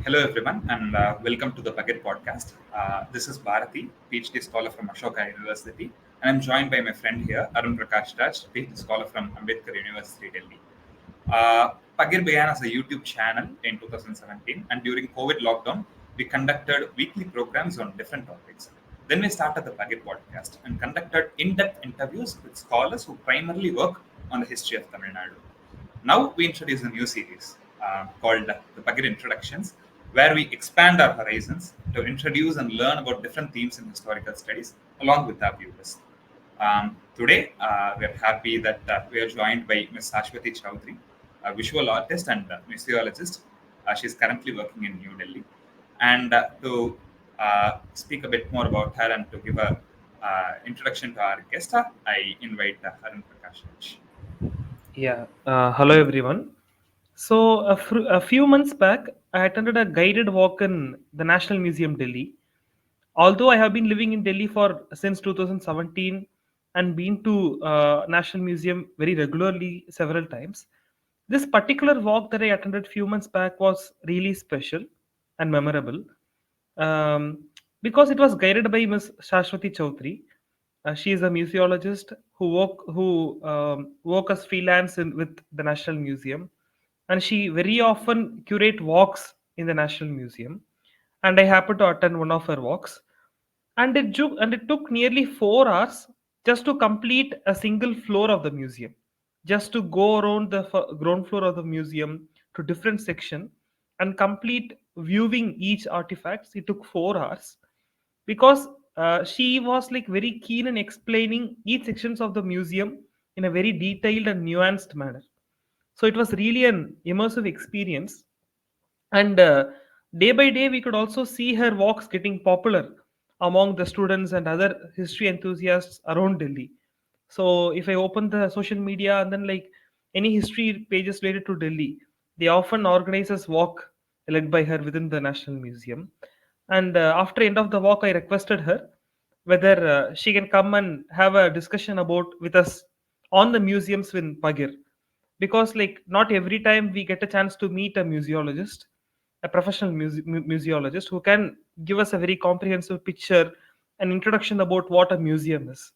Hello, everyone, and welcome to the Pagir podcast. This is Bharati, PhD scholar from Ashoka University, and I'm joined by my friend here, Arun Prakash Raj, PhD scholar from Ambedkar University, Delhi. Pagir began as a YouTube channel in 2017, and during COVID lockdown, we conducted weekly programs on different topics. Then we started the Pagir podcast and conducted in depth interviews with scholars who primarily work on the history of Tamil Nadu. Now we introduce a new series called the Pagir Introductions, where we expand our horizons to introduce and learn about different themes in historical studies along with our viewers. Today, we are happy that we are joined by Ms. Saswati Chaudhuri, a visual artist and museologist. She is currently working in New Delhi. And to speak a bit more about her and to give a introduction to our guest, I invite Arun Prakash Raj. Yeah, hello everyone. So, a few months back, I attended a guided walk in the National Museum, Delhi. Although I have been living in Delhi for since 2017 and been to National Museum very regularly several times, this particular walk that I attended few months back was really special and memorable um, because it was guided by Ms. Saswati Chaudhuri. She is a museologist who work as freelance with the National Museum, and she very often curate walks in the National Museum. And I happened to attend one of her walks, and it took nearly 4 hours just to complete a single floor of the museum, just to go around the ground floor of the museum to different section and complete viewing each artifacts. It took 4 hours because she was like very keen in explaining each sections of the museum in a very detailed and nuanced manner. So it was really an immersive experience, and day by day we could also see her walks getting popular among the students and other history enthusiasts around Delhi. So if I open the social media and then like any history pages related to Delhi, they often organize this walk led by her within the National Museum. And after end of the walk, I requested her whether she can come and have a discussion about with us on the museums in Pagir, because like not every time we get a chance to meet a museologist, a professional museologist who can give us a very comprehensive picture, an introduction about what a museum is.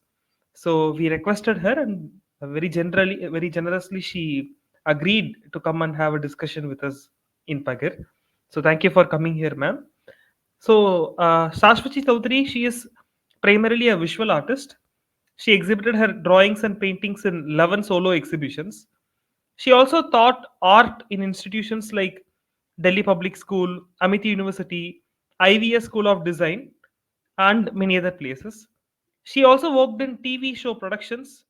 So we requested her, and very generously, she agreed to come and have a discussion with us in Pagir. So thank you for coming here, ma'am. So Sashwati Chaudhary, she is primarily a visual artist. She exhibited her drawings and paintings in 11 solo exhibitions. She also taught art in institutions like Delhi Public School, Amity University, IVS School of Design, and many other places. She also worked in TV show productions.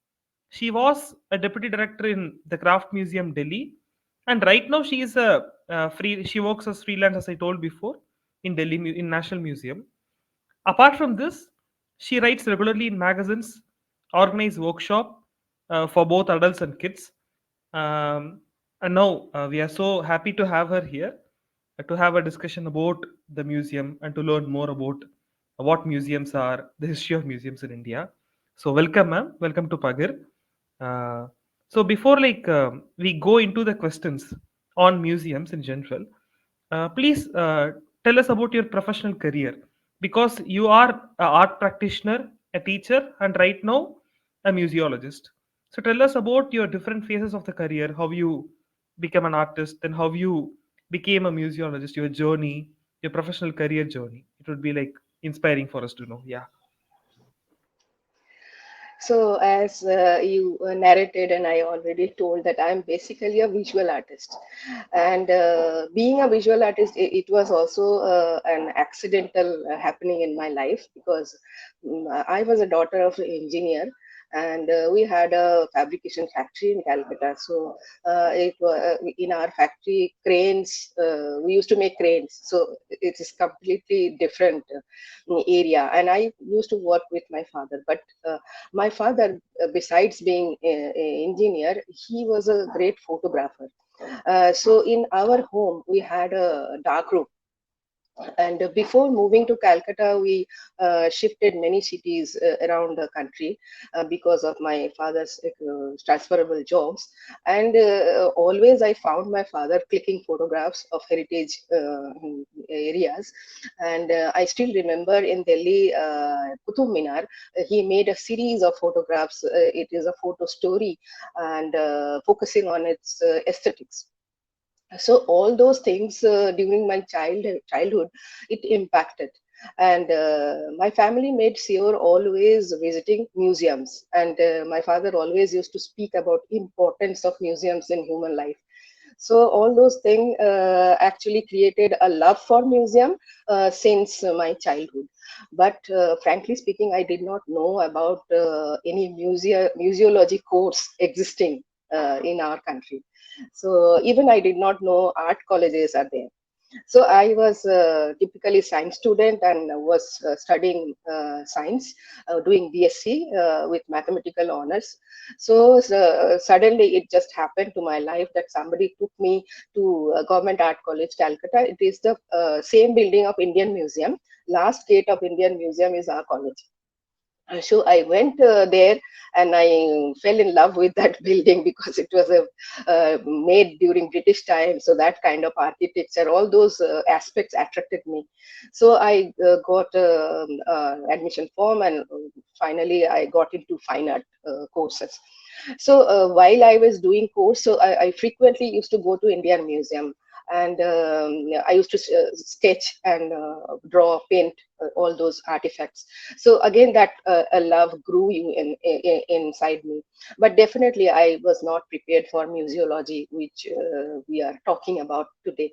She was a deputy director in the Craft Museum, Delhi, and right now she is a free. She works as freelance, as I told before, in Delhi in National Museum. Apart from this, she writes regularly in magazines, organize workshop for both adults and kids. Um, and now we are so happy to have her here to have a discussion about the museum and to learn more about what museums are, the history of museums in India. So welcome, ma'am. Welcome to Pagir. Uh, so before we go into the questions on museums in general, please tell us about your professional career, because you are an art practitioner, a teacher, and right now a museologist. So tell us about your different phases of the career, how you become an artist, then how you became a museologist, your journey, your professional career journey. It would be like inspiring for us to know. Yeah. So, as you narrated, and I already told that I'm basically a visual artist, and being a visual artist, it was also an accidental happening in my life because I was a daughter of an engineer, and we had a fabrication factory in Calcutta. So, it was in our factory cranes. We used to make cranes, so it is completely different area. And I used to work with my father, but my father, besides being a engineer, he was a great photographer. So in our home, we had a dark room, And before moving to Calcutta, we shifted many cities around the country because of my father's transferable jobs. And always I found my father clicking photographs of heritage areas. And I still remember in Delhi, Qutub Minar, he made a series of photographs. It is a photo story and focusing on its aesthetics. So all those things during my childhood, it impacted. And my family made sure always visiting museums, and my father always used to speak about importance of museums in human life. So all those things actually created a love for museum since my childhood. But frankly speaking, I did not know about any museology course existing in our country. So even I did not know art colleges are there. So I was typically science student and was studying science, doing BSc with mathematical honors. So suddenly it just happened to my life that somebody took me to Government Art College, Calcutta. It is the same building of Indian Museum. Last gate of Indian Museum is our college. So I went there and I fell in love with that building because it was made during British time. So that kind of architecture, all those aspects attracted me. So I got admission form, and finally I got into fine art courses. So while I was doing course, so I frequently used to go to Indian Museum, and I used to sketch and draw, paint all those artifacts. So again, that a love grew inside me. But definitely, I was not prepared for museology, which we are talking about today.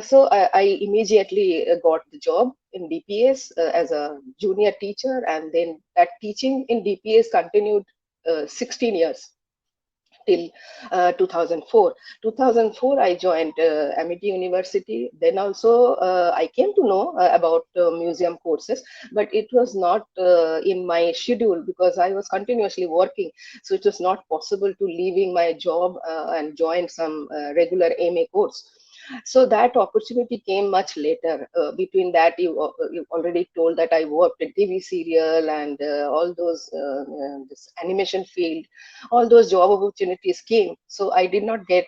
So I immediately got the job in DPS as a junior teacher, and then that teaching in DPS continued 16 years till 2004. 2004, I joined Amity University. Then also, I came to know about museum courses, but it was not in my schedule because I was continuously working. So it was not possible to leaving my job and join some regular MA course. So that opportunity came much later. Between that, you already told that I worked in TV serial and all those this animation field, all those job opportunities came. So I did not get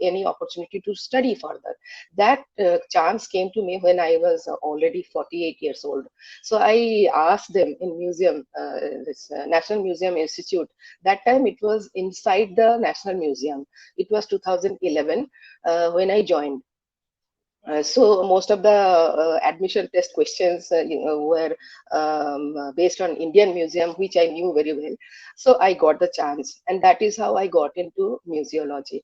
any opportunity to study further. That chance came to me when I was already 48 years old. So I asked them in museum, this National Museum Institute. That time it was inside the National Museum. It was 2011 when I joined. So most of the admission test questions, were based on Indian Museum, which I knew very well. So I got the chance, and that is how I got into museology.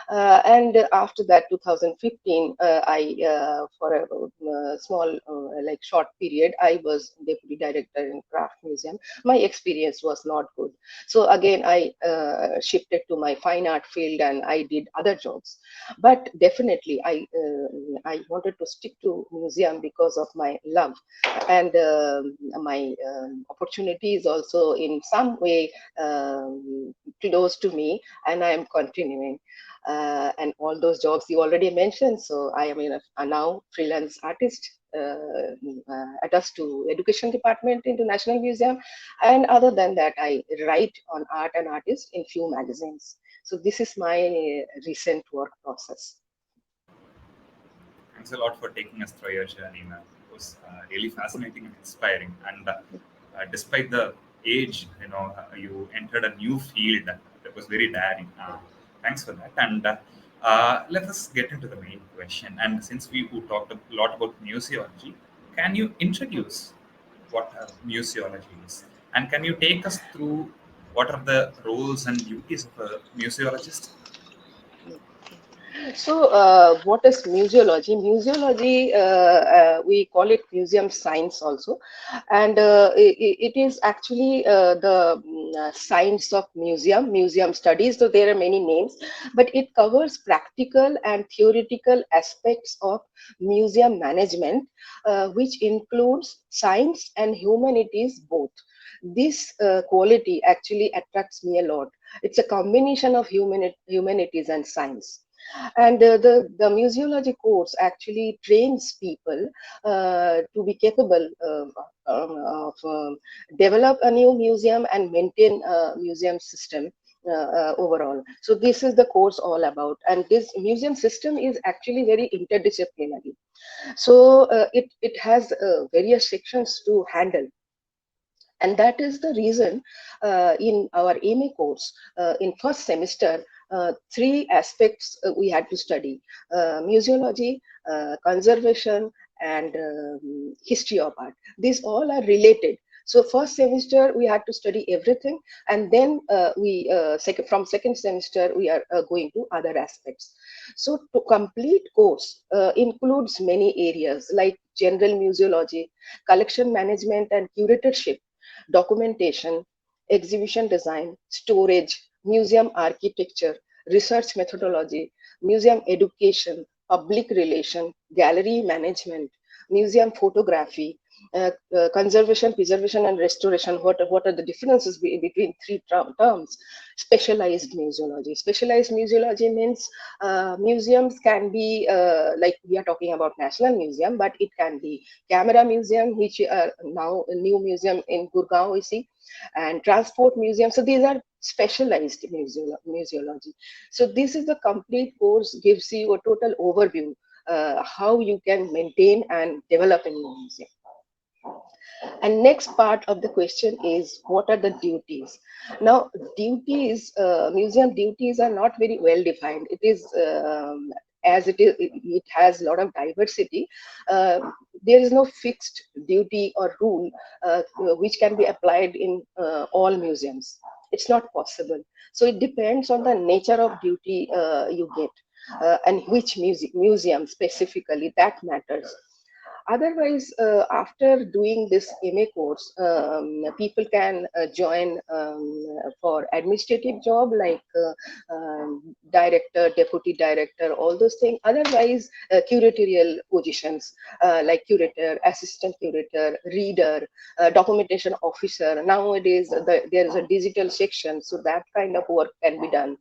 And after that, 2015, I for a small, like short period, I was deputy director in Craft Museum. My experience was not good. So again, I shifted to my fine art field, and I did other jobs. But definitely, I wanted to stick to museum because of my love, and my opportunities also in some way close to me, and I am continuing. And all those jobs you already mentioned. So I am a now freelance artist attached to education department into National Museum. And other than that, I write on art and artist in few magazines. So this is my recent work process. Thanks a lot for taking us through your journey, ma'am. It was really fascinating and inspiring. And despite the age, you entered a new field that was very daring. Thanks for that. And let us get into the main question. And since we talked a lot about museology, can you introduce what museology is? And can you take us through what are the roles and duties of a museologist? So, what is museology? Museology, we call it museum science also, and it is actually the science of museum studies. So there are many names, but it covers practical and theoretical aspects of museum management, which includes science and humanities both. This quality actually attracts me a lot. It's a combination of humanities and science. And the museology course actually trains people to be capable of develop a new museum and maintain a museum system overall. So this is the course all about, and this museum system is actually very interdisciplinary. So it has various sections to handle, and that is the reason in our MA course, in first semester, three aspects we had to study: museology, conservation, and history of art. These all are related. So first semester we had to study everything, and then from second semester we are going to other aspects. So to complete course includes many areas like general museology, collection management and curatorship, documentation, exhibition design, storage, museum architecture, research methodology, museum education, public relation, gallery management, museum photography, conservation, preservation, and restoration. What are the differences between three terms? Specialized museology. Specialized museology means museums can be like we are talking about National Museum, but it can be Camera Museum, which now a new museum in Gurgaon we see, and Transport Museum. So these are specialized museology. So this is the complete course, gives you a total overview how you can maintain and develop a new museum. And next part of the question is, what are the duties? Now, duties, museum duties are not very well defined. It is as it has a lot of diversity. Uh, there is no fixed duty or rule which can be applied in all museums. It's not possible. So it depends on the nature of duty you get, and which museum specifically, that matters. Otherwise, after doing this MA course, people can join for administrative job like director, deputy director, all those things. Otherwise, curatorial positions like curator, assistant curator, reader, documentation officer. Nowadays, there is a digital section, so that kind of work can be done.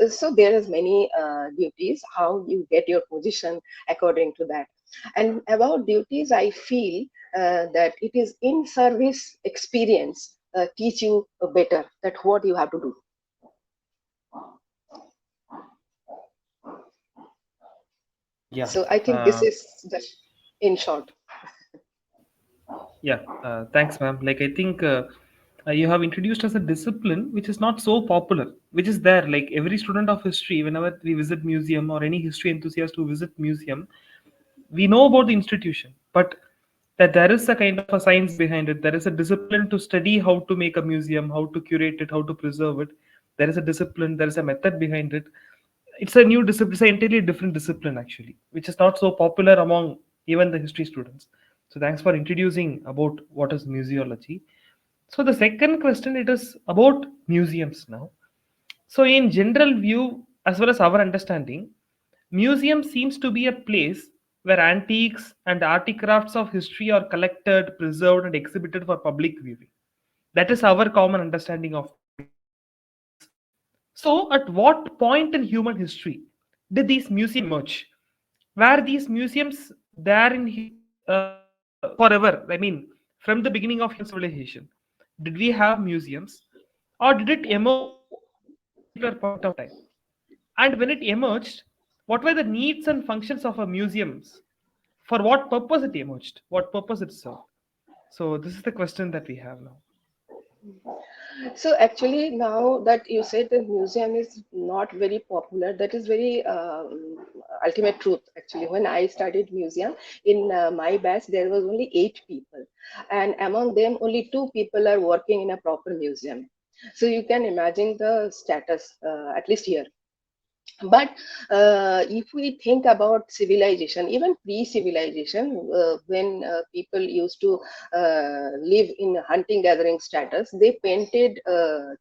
So there is many duties. How you get your position according to that. And about duties, I feel that it is in service experience teach you better that what you have to do. Yeah. So I think this is just in short. Yeah, thanks, ma'am. Like, I think you have introduced as a discipline which is not so popular, which is there. Like every student of history, whenever we visit museum or any history enthusiast who visit museum, we know about the institution, but that there is a kind of a science behind it. There is a discipline to study how to make a museum, how to curate it, how to preserve it. There is a discipline. There is a method behind it. It's a new discipline. It's an entirely different discipline actually, which is not so popular among even the history students. So thanks for introducing about what is museology. So the second question, it is about museums now. So in general view, as well as our understanding, museum seems to be a place where antiques and artifacts of history are collected, preserved, and exhibited for public viewing. That is our common understanding of museums. So, at what point in human history did these museums emerge? Were these museums there in forever? I mean, from the beginning of human civilization, did we have museums, or did it emerge at any particular point of time? And when it emerged, what were the needs and functions of our museums? For what purpose it emerged? What purpose it served? So this is the question that we have now. So actually, now that you said the museum is not very popular, that is very ultimate truth. Actually, when I studied museum in my batch, there was only 8 people, and among them, only 2 people are working in a proper museum. So you can imagine the status, at least here. But if we think about civilization, even pre-civilization, when people used to live in hunting gathering status, they painted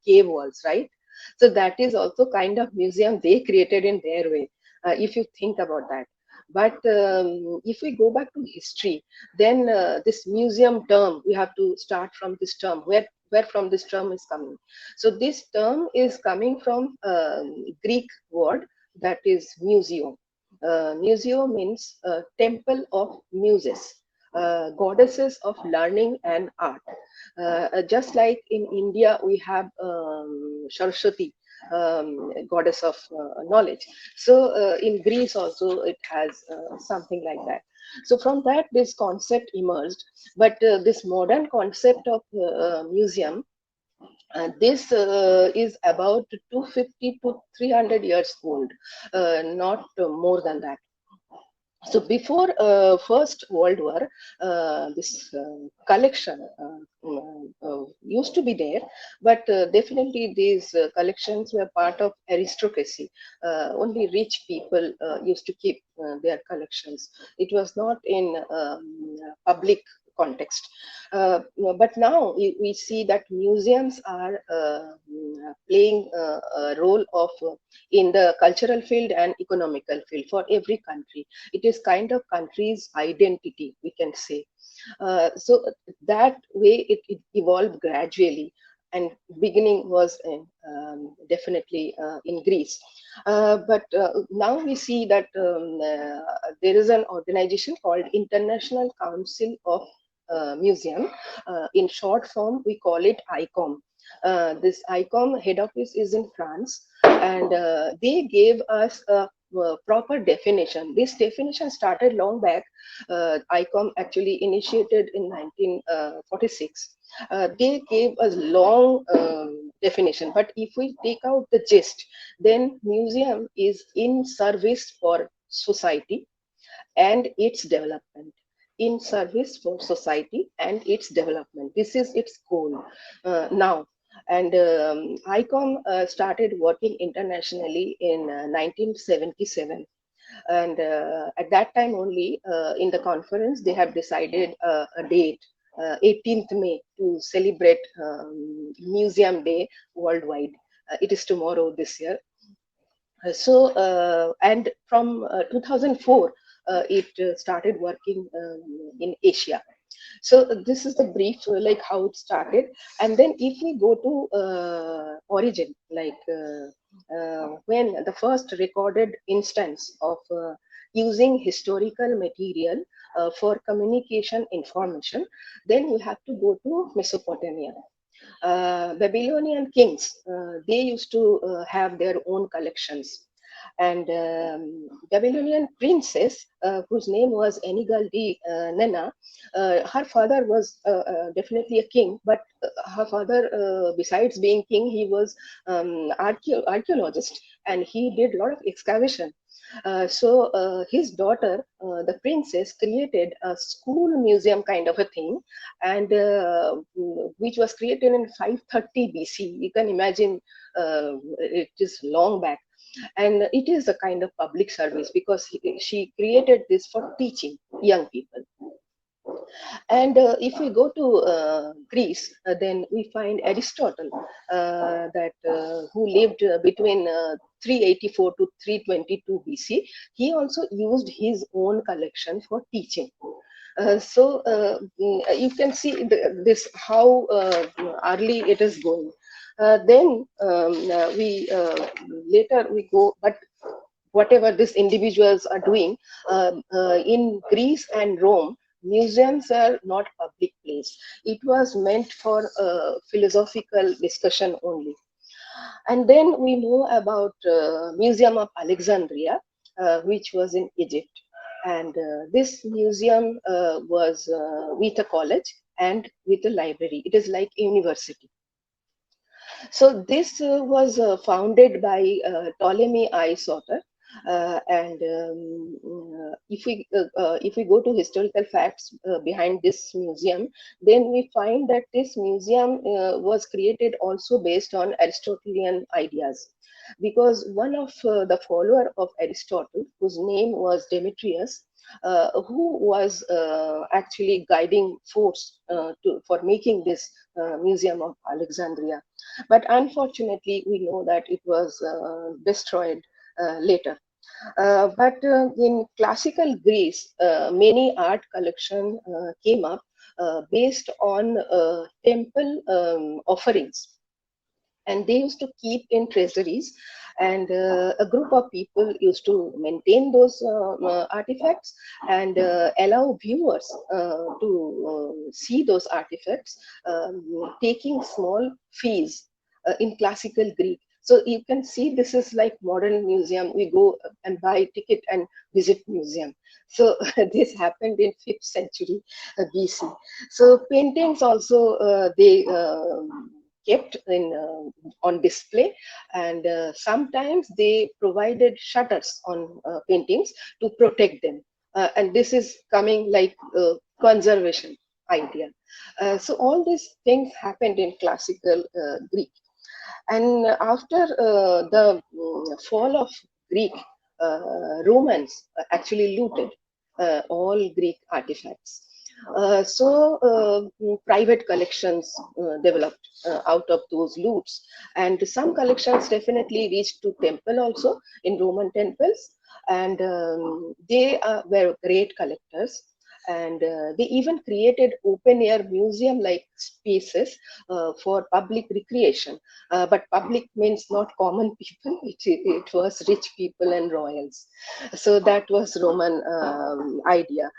cave walls, right? So that is also kind of museum they created in their way, if you think about that. But if we go back to history, then this museum term, we have to start from this term. Where from this term is coming? So this term is coming from Greek word that is museum. Museo means temple of muses, goddesses of learning and art. Just like in India, we have Saraswati, goddess of knowledge. So in Greece also it has something like that. So from that, this concept emerged. But this modern concept of museum, this is about 250 to 300 years old, not more than that. So before First World War, this collection used to be there, but definitely these collections were part of aristocracy. Only rich people used to keep their collections. It was not in public context. But now we see that museums are playing a role of in the cultural field and economical field for every country. It is kind of country's identity, we can say. So that way it evolved gradually, and beginning was definitely in Greece. But now we see that there is an organization called International Council of Museum. In short form, we call it ICOM. This ICOM head office is in France, and they gave us a proper definition. This definition started long back. ICOM actually initiated in 1946. They gave us long definition, but if we take out the gist, then museum is in service for society and its development. In service for society and its development, this is its goal now. And ICOM started working internationally in 1977, and at that time only, in the conference they have decided a date, 18th May, to celebrate Museum Day worldwide. It is tomorrow this year. And from 2004, it started working in Asia. So this is the brief, like how it started. And then if we go to origin, like when the first recorded instance of using historical material for communication information, then we have to go to Mesopotamia. Babylonian kings, they used to have their own collections. And Babylonian princess, whose name was Enigaldi Nana, her father was definitely a king, but her father, besides being king, he was archaeologist, and he did a lot of excavation. So his daughter, the princess, created a school museum kind of a thing, and which was created in 530 BC. You can imagine, it is long back, and it is a kind of public service because she created this for teaching young people. And if we go to Greece, then we find Aristotle, who lived between 384 to 322 BC. He also used his own collection for teaching. You can see this how early it is going. Then we later we go, but whatever these individuals are doing in Greece and Rome, museums are not public place. It was meant for philosophical discussion only. And then we know about Museum of Alexandria, which was in Egypt. And this museum was with a college and with a library. It is like a university. So this was founded by Ptolemy I Soter. If we go to historical facts behind this museum, then we find that this museum was created also based on Aristotelian ideas, because one of the follower of Aristotle, whose name was Demetrius, who was actually guiding force for making this Museum of Alexandria. But unfortunately, we know that it was destroyed later. But in classical Greece, many art collection came up based on temple offerings. and they used to keep in treasuries, and a group of people used to maintain those artifacts and allow viewers to see those artifacts, taking small fees in classical Greek. So you can see this is like modern museum. We go and buy ticket and visit museum. So this happened in 5th century BC. So paintings also they kept in on display, and sometimes they provided shutters on paintings to protect them. And this is coming like conservation idea. So all these things happened in classical Greek. And after the fall of Greek, Romans actually looted all Greek artifacts. Private collections developed out of those loots, and some collections definitely reached to temple also in Roman temples, and they were great collectors. And they even created open air museum like spaces for public recreation, but public means not common people, it was rich people and royals. So that was Roman idea.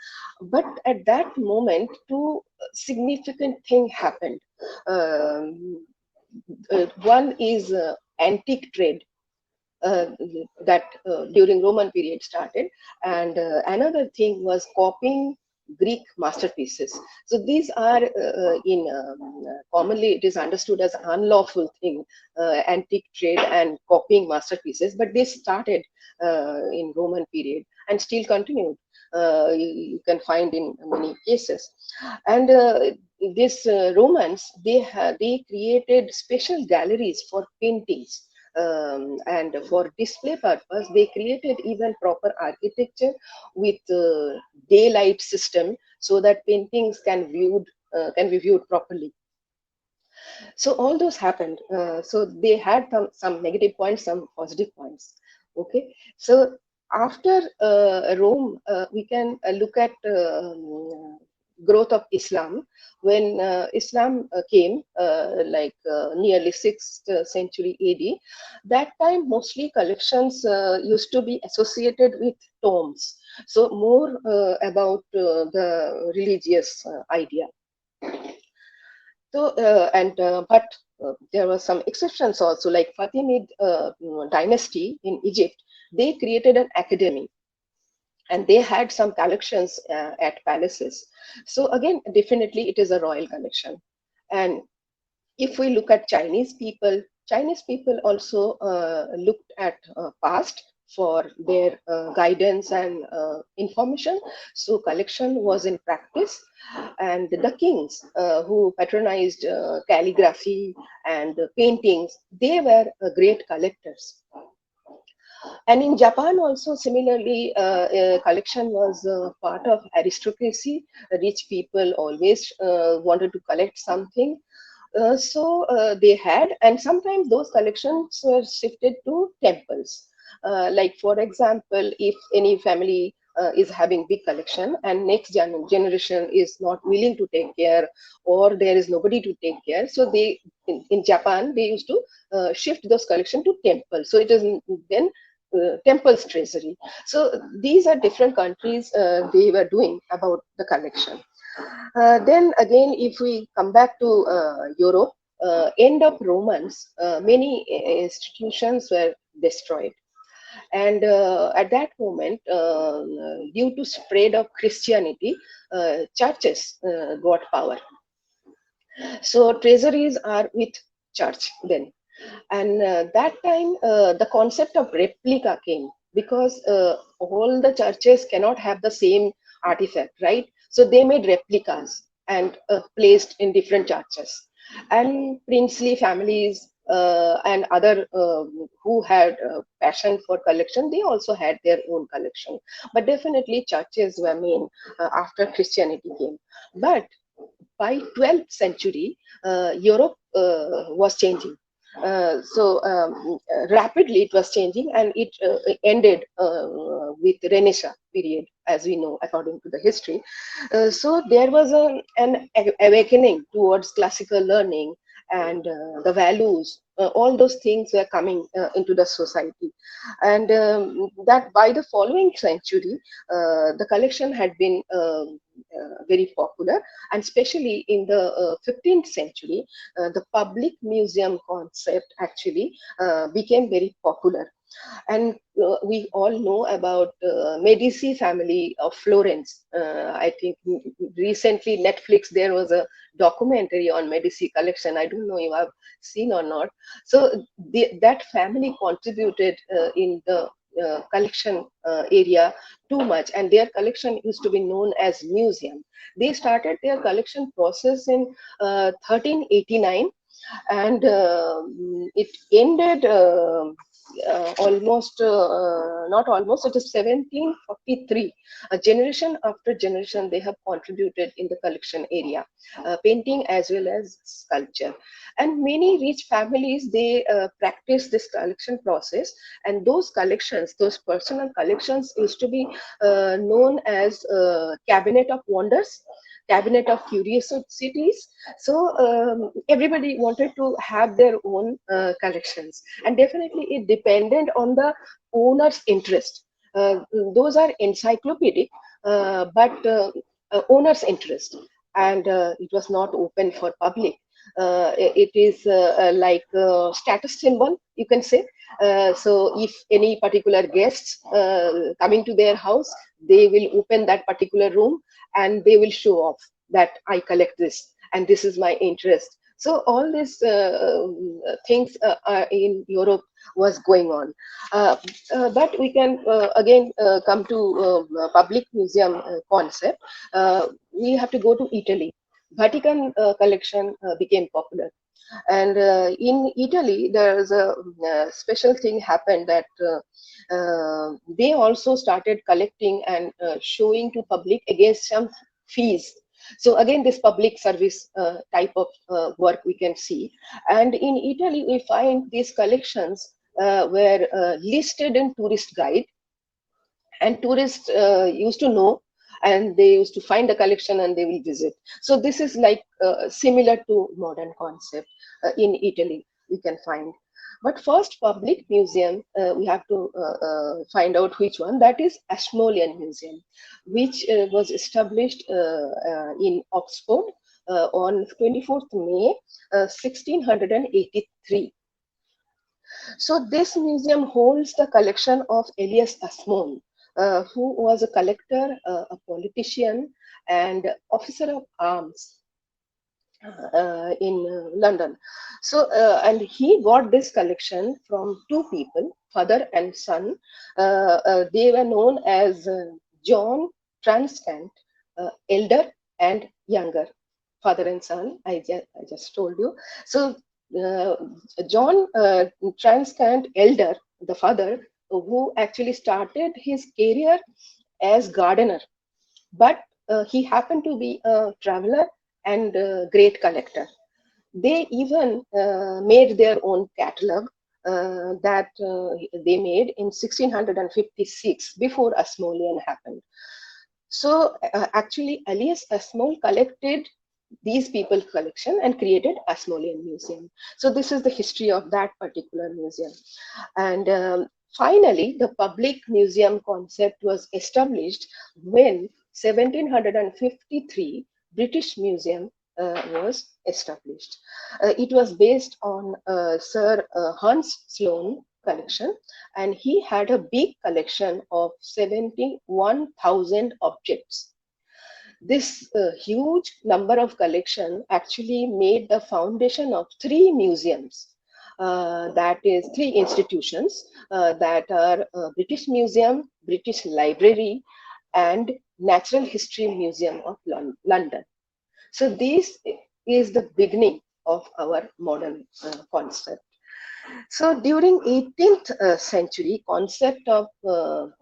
But at that moment, two significant things happened. Um, One is antique trade, uh, that during Roman period started, and another thing was copying Greek masterpieces. So these are in commonly it is understood as unlawful thing, antique trade and copying masterpieces, but they started in Roman period and still continued. You can find in many cases, and this Romans they created special galleries for paintings, and for display purpose they created even proper architecture with daylight system so that paintings can be viewed properly. So all those happened. So they had some negative points, some positive points. Okay, so after Rome, we can look at growth of Islam. When Islam came, nearly 6th century AD, that time mostly collections used to be associated with tombs. So more about the religious idea. So, but there were some exceptions also, like Fatimid dynasty in Egypt. They created an academy, and they had some collections at palaces. So again, definitely it is a royal collection. And if we look at Chinese people also looked at past for their guidance and information. So collection was in practice, and the kings who patronized calligraphy and paintings, they were great collectors. And in Japan also similarly, collection was part of aristocracy. Rich people always wanted to collect something. They had, and sometimes those collections were shifted to temples. Like for example, if any family is having big collection and next generation is not willing to take care, or there is nobody to take care, so they in Japan they used to shift those collection to temple. So it is then temple's treasury. So these are different countries they were doing about the collection. Then again, if we come back to Europe, end of Romans, many institutions were destroyed. And at that moment, due to spread of Christianity, churches got power. So treasuries are with church then. And that time, the concept of replica came, because all the churches cannot have the same artifact, right? So they made replicas and placed in different churches. And princely families and other who had passion for collection, they also had their own collection. But definitely churches were main after Christianity came. But by 12th century, Europe was changing. Rapidly it was changing, and it ended with Renaissance period, as we know according to the history. So there was an awakening towards classical learning, and the values, all those things were coming into the society. And that by the following century, the collection had been very popular, and especially in the 15th century, the public museum concept actually became very popular. And we all know about Medici family of Florence. I think recently Netflix, there was a documentary on Medici collection. I don't know if I've seen or not. So that family contributed in the collection area too much, and their collection used to be known as museum. They started their collection process in 1389, and it ended almost not almost, it is 1743. A generation after generation they have contributed in the collection area, painting as well as sculpture. And many rich families, they practice this collection process, and those collections, those personal collections, used to be known as cabinet of wonders, cabinet of curiosities. So everybody wanted to have their own collections, and definitely it depended on the owner's interest. Those are encyclopedic, but owner's interest, and it was not open for public. It is like a status symbol, you can say. So if any particular guests coming to their house, they will open that particular room and they will show off that I collect this and this is my interest. So all these things in Europe was going on. But we can again come to public museum concept. We have to go to Italy. Vatican collection became popular. And in Italy, there's a special thing happened that they also started collecting and showing to public against some fees. So again, this public service type of work we can see. And in Italy, we find these collections were listed in tourist guide, and tourists used to know, and they used to find the collection and they will visit. So this is like similar to modern concept in Italy we can find. But first public museum, we have to find out which one. That is Ashmolean Museum, which was established in Oxford on 24th May 1683. So this museum holds the collection of Elias Asmon, who was a collector, a politician, and officer of arms in London. So, and he got this collection from two people, father and son. They were known as John Transcant, elder and younger, father and son. I just told you. So, John Transcant, elder, the father, who actually started his career as gardener, but he happened to be a traveler and a great collector. They even made their own catalog that they made in 1656, before Ashmolean happened. So actually, Elias Ashmole collected these people's collection and created Ashmolean Museum. So this is the history of that particular museum. And finally, the public museum concept was established when 1753 British Museum was established. It was based on Sir Hans Sloane collection, and he had a big collection of 71,000 objects. This huge number of collection actually made the foundation of three museums, that is three institutions that are British Museum, British Library, and Natural History Museum of London. So this is the beginning of our modern concept. So during 18th century, concept of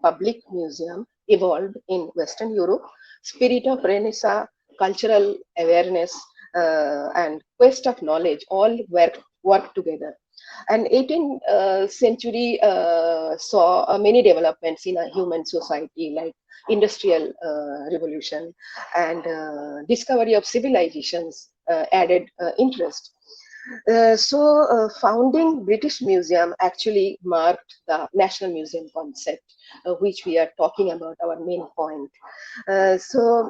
public museum evolved in Western Europe. Spirit of Renaissance, cultural awareness, and quest of knowledge all work together. And 18th century saw many developments in a human society, like industrial revolution and discovery of civilizations added interest. Founding British Museum actually marked the National Museum concept, which we are talking about, our main point.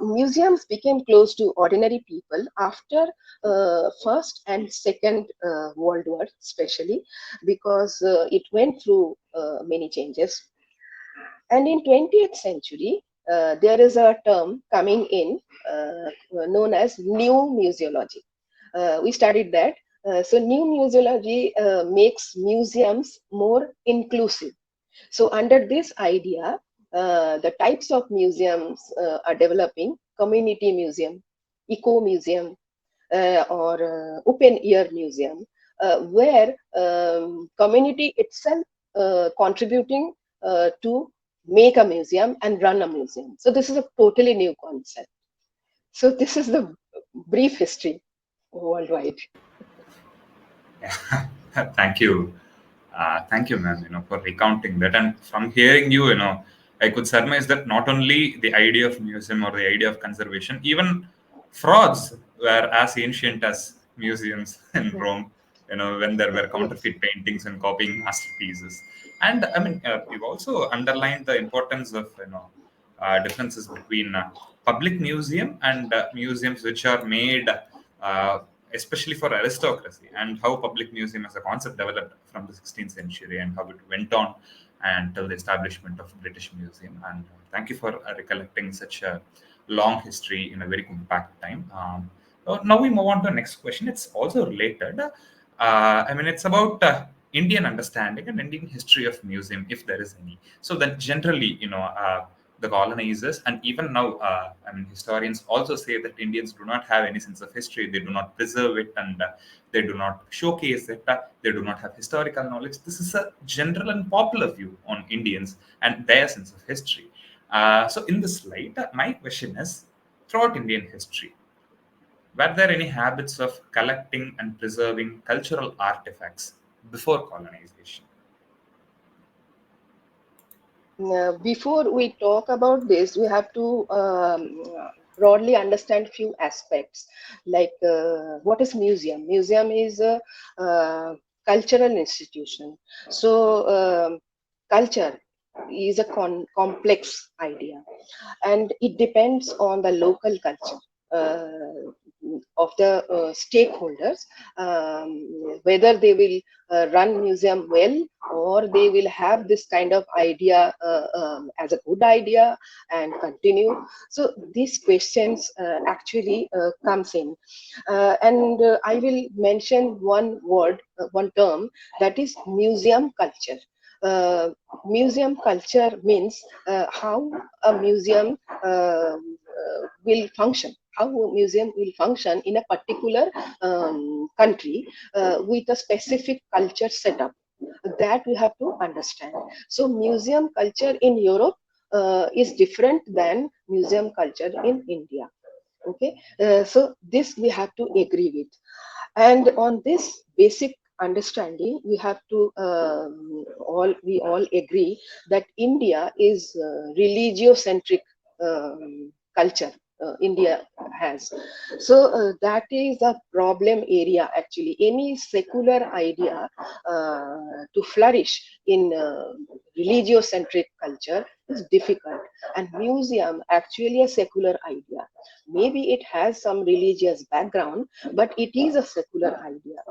Museums became close to ordinary people after First and Second World War, especially because it went through many changes. And in 20th century, there is a term coming in known as new museology. We studied that. New museology makes museums more inclusive. So under this idea, the types of museums are developing: community museum, eco museum, or open air museum, where community itself contributing to make a museum and run a museum. So this is a totally new concept. So this is the brief history worldwide. Yeah. Thank you. Thank you, ma'am, for recounting that. And from hearing you, I could surmise that not only the idea of museum or the idea of conservation, even frauds were as ancient as museums in Rome, when there were Yes. counterfeit paintings and copying masterpieces. And I mean, you've also underlined the importance of, differences between public museum and museums which are made uh, especially for aristocracy, and how public museum as a concept developed from the 16th century and how it went on until the establishment of British Museum. And thank you for recollecting such a long history in a very compact time. Now we move on to the next question. It's also related. I mean, it's about Indian understanding and Indian history of museum, if there is any. So that generally, the colonizers, and even now, I mean, historians also say that Indians do not have any sense of history. They do not preserve it, and they do not showcase it. They do not have historical knowledge. This is a general and popular view on Indians and their sense of history. So in this slide, my question is: throughout Indian history, were there any habits of collecting and preserving cultural artifacts before colonization? Before we talk about this, we have to broadly understand few aspects, like what is museum. Museum is a cultural institution. Culture is a complex idea, and it depends on the local culture of the stakeholders, whether they will run museum well, or they will have this kind of idea as a good idea and continue. So these questions actually comes in, and I will mention one word, one term, that is museum culture. uh, Museum culture means how a museum will function, how a museum will function in a particular country with a specific culture setup, that we have to understand. So museum culture in Europe is different than museum culture in India. Okay, so this we have to agree with, and on this basic understanding, we have to all agree that India is religiocentric culture. India has. So that is a problem area actually. Any secular idea to flourish in religiocentric culture is difficult, and museum actually a secular idea. Maybe it has some religious background, but it is a secular idea.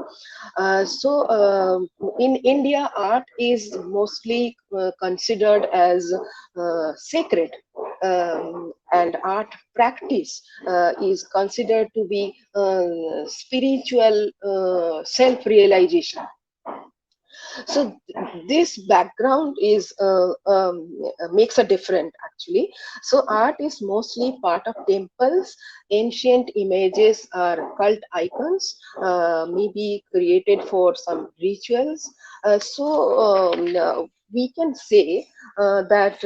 In India, art is mostly considered as sacred, and art practice is considered to be spiritual self-realization. So this background is makes a difference actually. So art is mostly part of temples. Ancient images are cult icons, maybe created for some rituals. We can say that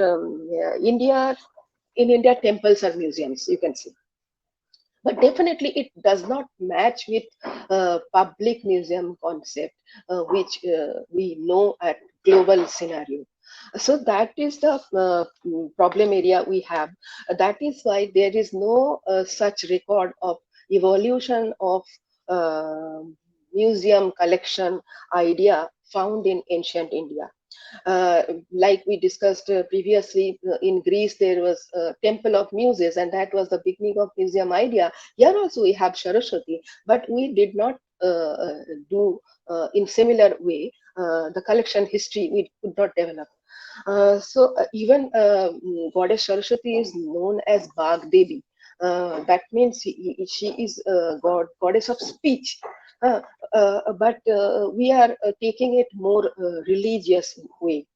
India, in India, temples are museums, you can see, but definitely it does not match with public museum concept, which we know at global scenario. So that is the problem area we have. That is why there is no such record of evolution of uh, museum collection idea found in ancient India. Uh, like we discussed previously, in Greece there was a temple of muses, and that was the beginning of museum idea. Here also we have Saraswati, but we did not do in similar way. The collection history we could not develop. Even goddess Saraswati is known as Bag Devi. That means she is goddess of speech. Uh, but we are taking it more religious way.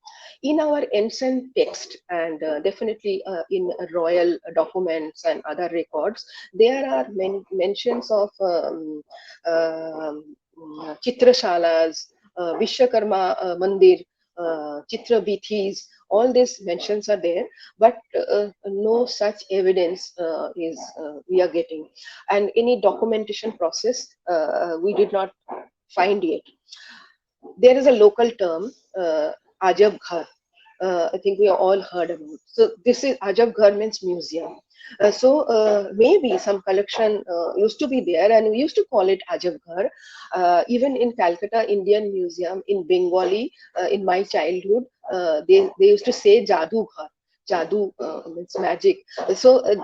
In our ancient text, and definitely in royal documents and other records, there are many mentions of chitrashalas, Vishwakarma Mandir, Chitra Bithis, all these mentions are there, but no such evidence is we are getting, and any documentation process we did not find yet. There is a local term, Ajab Ghar. I think we all heard about. So this is Ajab Ghar means museum. Maybe some collection used to be there, and we used to call it Ajab Ghar. Even in Calcutta Indian Museum in Bengali, in my childhood, they used to say Jadu Ghar. Jadu means magic.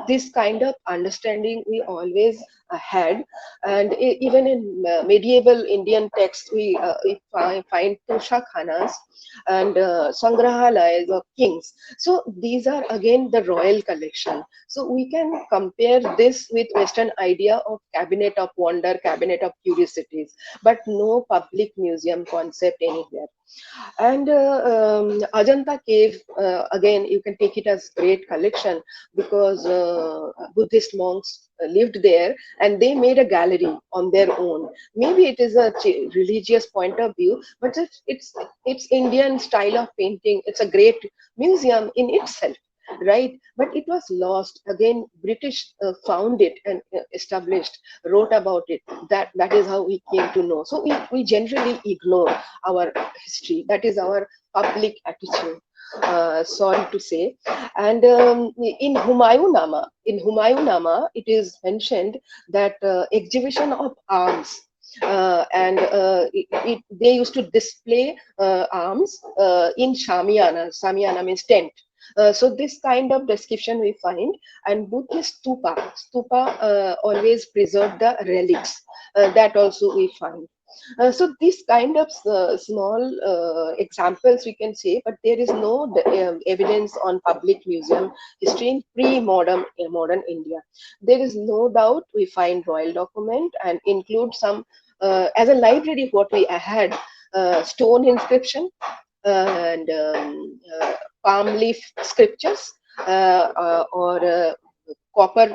This kind of understanding we always had, and even in medieval Indian texts, we find Tosha Khanas and Sangrahalayas of kings. So these are again the royal collection. So we can compare this with Western idea of cabinet of wonder, cabinet of curiosities, but no public museum concept anywhere. And Ajanta cave, again, you can take it as great collection, because Buddhist monks lived there and they made a gallery on their own. Maybe it is a religious point of view, but it's Indian style of painting. It's a great museum in itself, right? But it was lost. Again, British found it and established, wrote about it. That is how we came to know. So we generally ignore our history. That is our public attitude. Sorry to say. And in Humayunama, it is mentioned that exhibition of arms. They used to display arms in Shamiana. Shamiana means tent. So this kind of description we find, and Buddhist stupa always preserve the relics. That also we find. So these kind of small examples we can say, but there is no evidence on public museum history in modern India. There is no doubt we find royal document and include some as a library. What we had, stone inscription and palm leaf scriptures, or copper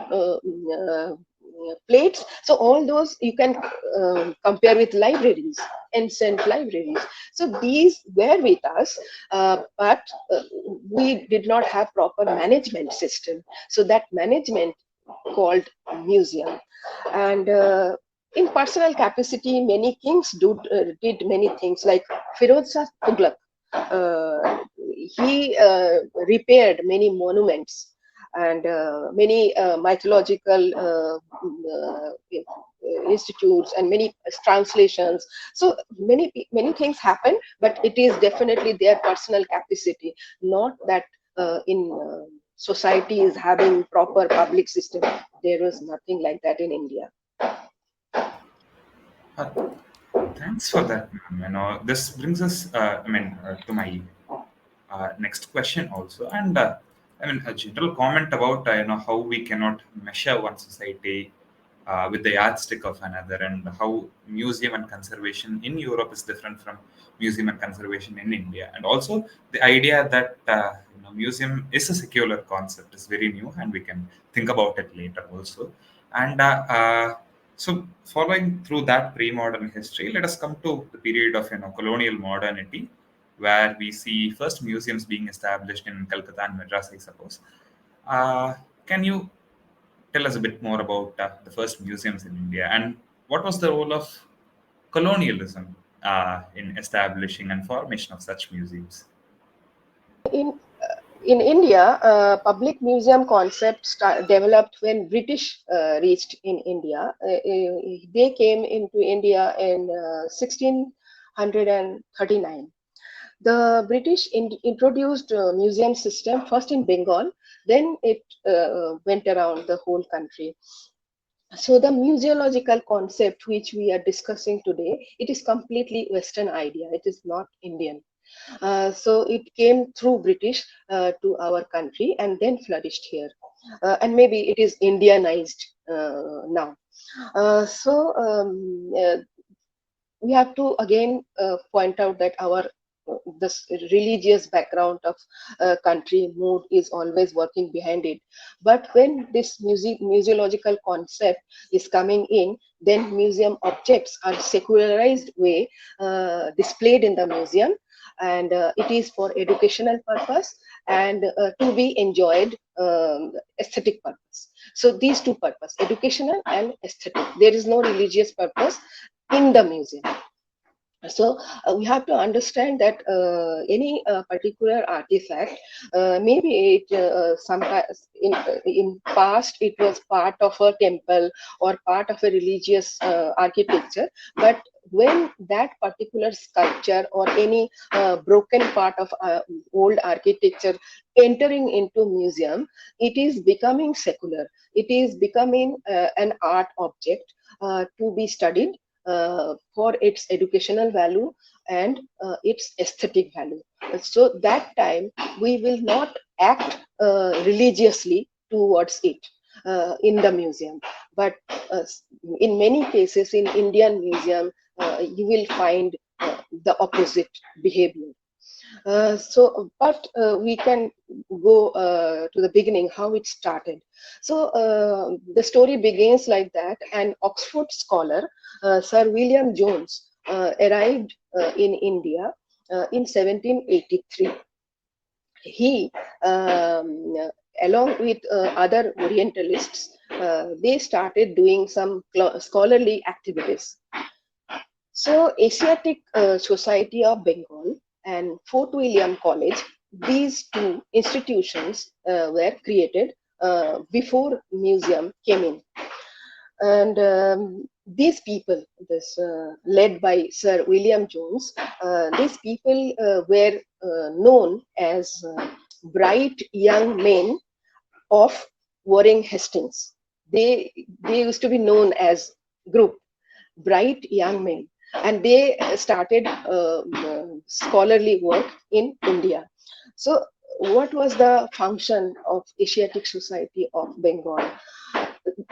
plates. So all those you can compare with libraries, ancient libraries. So these were with us, but we did not have proper management system. So that management called museum. And in personal capacity, many kings did many things, like Firoz Shah Tughlaq. He repaired many monuments and many mythological institutes and many translations. So many things happen, but it is definitely their personal capacity, not that in society is having proper public system. There was nothing like that in India. Uh, Thanks for that, ma'am. This brings us, to my next question also, and a general comment about how we cannot measure one society with the yardstick of another, and how museum and conservation in Europe is different from museum and conservation in India, and also the idea that museum is a secular concept is very new, and we can think about it later also, and. So, following through that pre-modern history, let us come to the period of colonial modernity, where we see first museums being established in Calcutta and Madras, I suppose. Can you tell us a bit more about the first museums in India, and what was the role of colonialism in establishing and formation of such museums? In In India, public museum concept developed when British reached in India. They came into India in 1639. The British introduced museum system first in Bengal, then it went around the whole country. So the museological concept which we are discussing today, it is completely Western idea. It is not Indian. So it came through British to our country and then flourished here. And maybe it is Indianized now. We have to again point out that our this religious background of country mood is always working behind it. But when this museological concept is coming in, then museum objects are secularized way displayed in the museum, and it is for educational purpose and to be enjoyed aesthetic purpose. So these two purpose, educational and aesthetic, there is no religious purpose in the museum. So we have to understand that any particular artifact, maybe it sometimes in past it was part of a temple or part of a religious architecture, but when that particular sculpture or any broken part of old architecture entering into museum, it is becoming secular, it is becoming an art object to be studied for its educational value and its aesthetic value. So that time we will not act religiously towards it in the museum. But in many cases in Indian museum, you will find the opposite behavior. But we can go to the beginning, how it started. So the story begins like that. An Oxford scholar, Sir William Jones, arrived in India in 1783. He, along with other Orientalists, they started doing some scholarly activities. So Asiatic Society of Bengal and Fort William College, these two institutions were created before museum came in. And these people, this led by Sir William Jones, these people were known as bright young men of Warring Hastings. They used to be known as group, bright young men, and they started scholarly work in India. So what was the function of Asiatic Society of Bengal?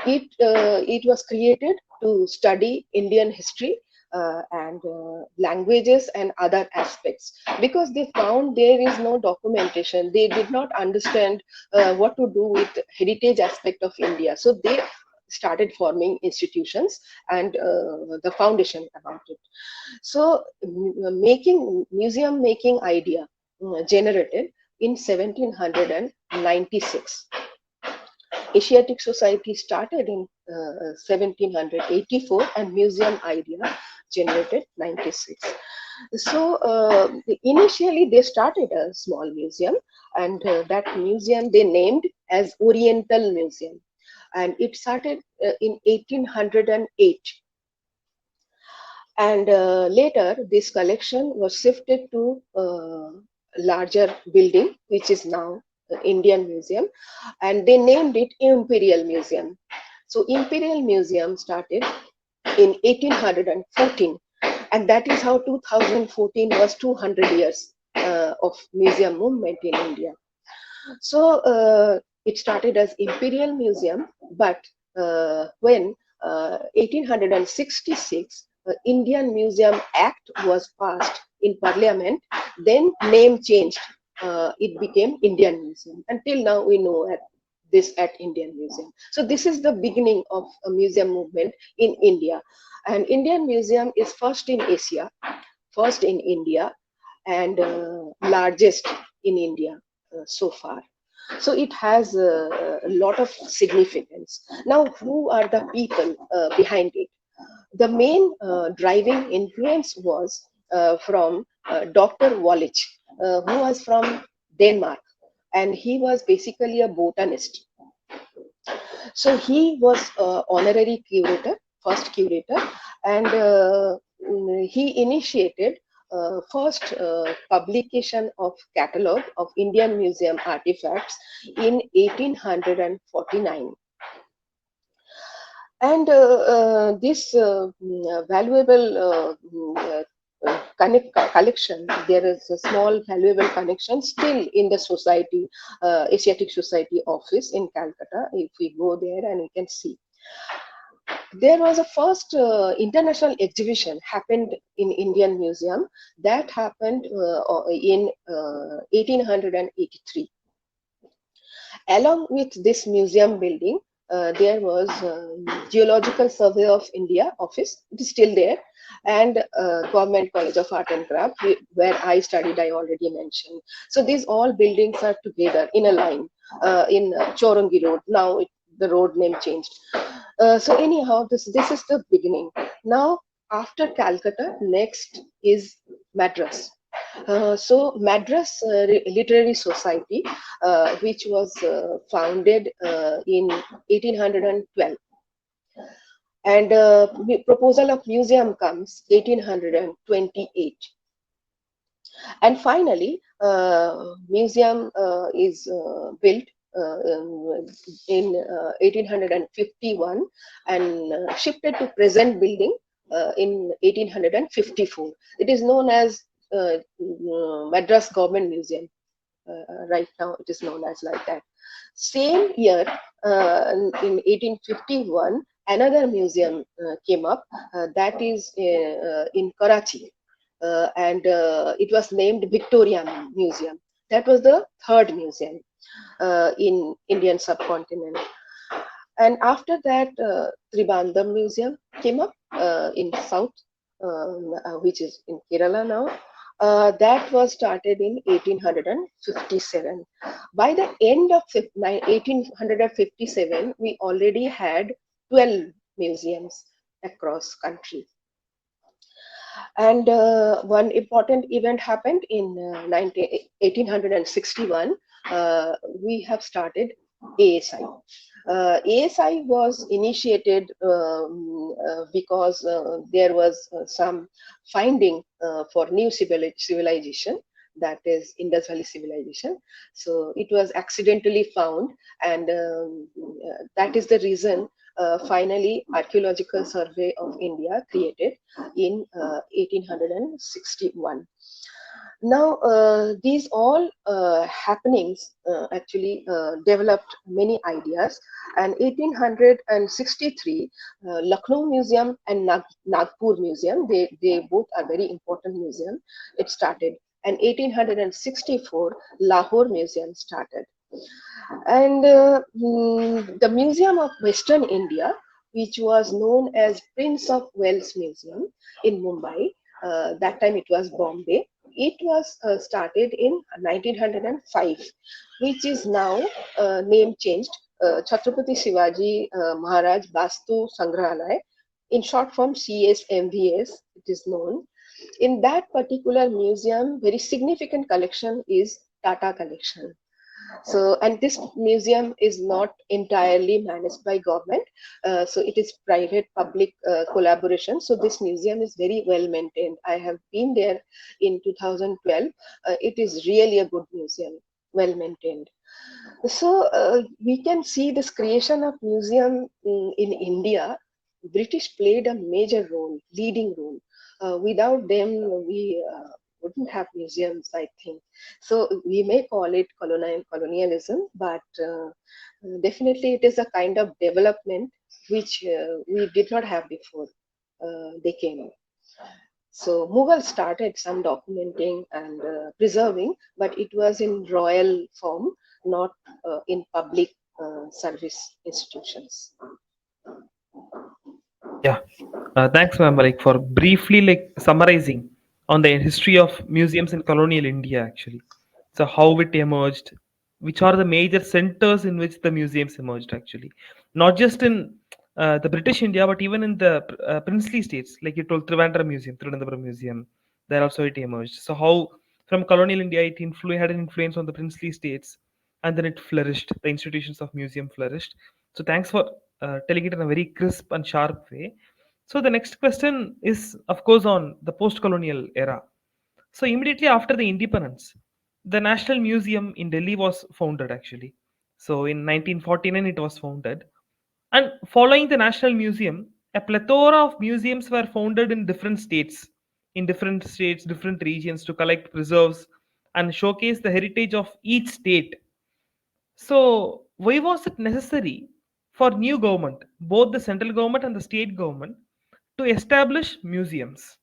It was created to study Indian history and languages and other aspects, because they found there is no documentation. They did not understand what to do with heritage aspect of India. So they started forming institutions and the foundation about it. So making museum making idea generated in 1796. Asiatic Society started in 1784 and museum idea generated 96. So initially they started a small museum, and that museum they named as Oriental Museum, and it started in 1808. And later this collection was shifted to larger building, which is now Indian Museum, and they named it Imperial Museum. So Imperial Museum started in 1814, and that is how 2014 was 200 years of museum movement in India. So it started as Imperial Museum, but when 1866 Indian Museum Act was passed in Parliament, then name changed. It became Indian Museum. Until now, we know this at Indian Museum. So this is the beginning of a museum movement in India. And Indian Museum is first in Asia, first in India, and largest in India so far. So it has a lot of significance. Now, who are the people behind it? The main driving influence was from Dr. Wallich, who was from Denmark. and he was basically a botanist. So he was honorary curator, first curator, and he initiated first publication of catalog of Indian museum artifacts in 1849. And this valuable collection, there is a small valuable collection still in the society, Asiatic Society office in Calcutta. If we go there and we can see, there was a first international exhibition happened in Indian Museum, that happened in 1883. Along with this museum building, there was Geological Survey of India office. It is still there, and Government College of Art and Craft, where I studied. I already mentioned. So these all buildings are together in a line in Chorangi Road. Now the road name changed. So anyhow, this is the beginning. Now after Calcutta, next is Madras. So Madras Literary Society, which was founded in 1812, and proposal of museum comes 1828, and finally museum is built in 1851 and shifted to present building in 1854. It is known as Madras Government Museum. Right now, it is known as like that. Same year, in 1851, another museum came up. That is in Karachi, and it was named Victoria Museum. That was the third museum in Indian subcontinent. And after that, Tribandam Museum came up in South, which is in Kerala now. That was started in 1857. By the end of 1857, we already had 12 museums across country. And one important event happened in 1861. We have started ASI. ASI was initiated because there was some finding for new civilization, that is Indus Valley civilization. So it was accidentally found, and that is the reason finally Archaeological Survey of India created in 1861. Now, these all happenings actually developed many ideas. And 1863, Lucknow Museum and Nagpur Museum, they both are very important museum. It started. And 1864, Lahore Museum started. And the Museum of Western India, which was known as Prince of Wales Museum in Mumbai, that time it was Bombay. It was started in 1905, which is now name changed, Chhatrapati Shivaji Maharaj Vastu Sangrahalaya, in short form CSMVS, it is known. In that particular museum, very significant collection is Tata collection. So, and this museum is not entirely managed by government, so it is private public collaboration. So this museum is very well maintained. I have been there in 2012. It is really a good museum, well maintained. So we can see this creation of museum in India. British played a major role, leading role. Without them, we wouldn't have museums, I think. So we may call it colonialism, but definitely it is a kind of development which we did not have before they came. So Mughal started some documenting and preserving, but it was in royal form, not in public service institutions. Yeah, thanks, ma'am, like for briefly like summarizing on the history of museums in colonial India, actually. So how it emerged, which are the major centers in which the museums emerged, actually, not just in the British India, but even in the princely states, like you told, Trivandrum Museum, there also it emerged. So how from colonial India it had an influence on the princely states, and then it flourished. The institutions of museum flourished. So thanks for telling it in a very crisp and sharp way. So the next question is, of course, on the post-colonial era. So immediately after the independence, the National Museum in Delhi was founded actually. So in 1949 it was founded. And following the National Museum, a plethora of museums were founded in different states, different regions to collect preserves and showcase the heritage of each state. So why was it necessary for new government, both the central government and the state government, to establish museums?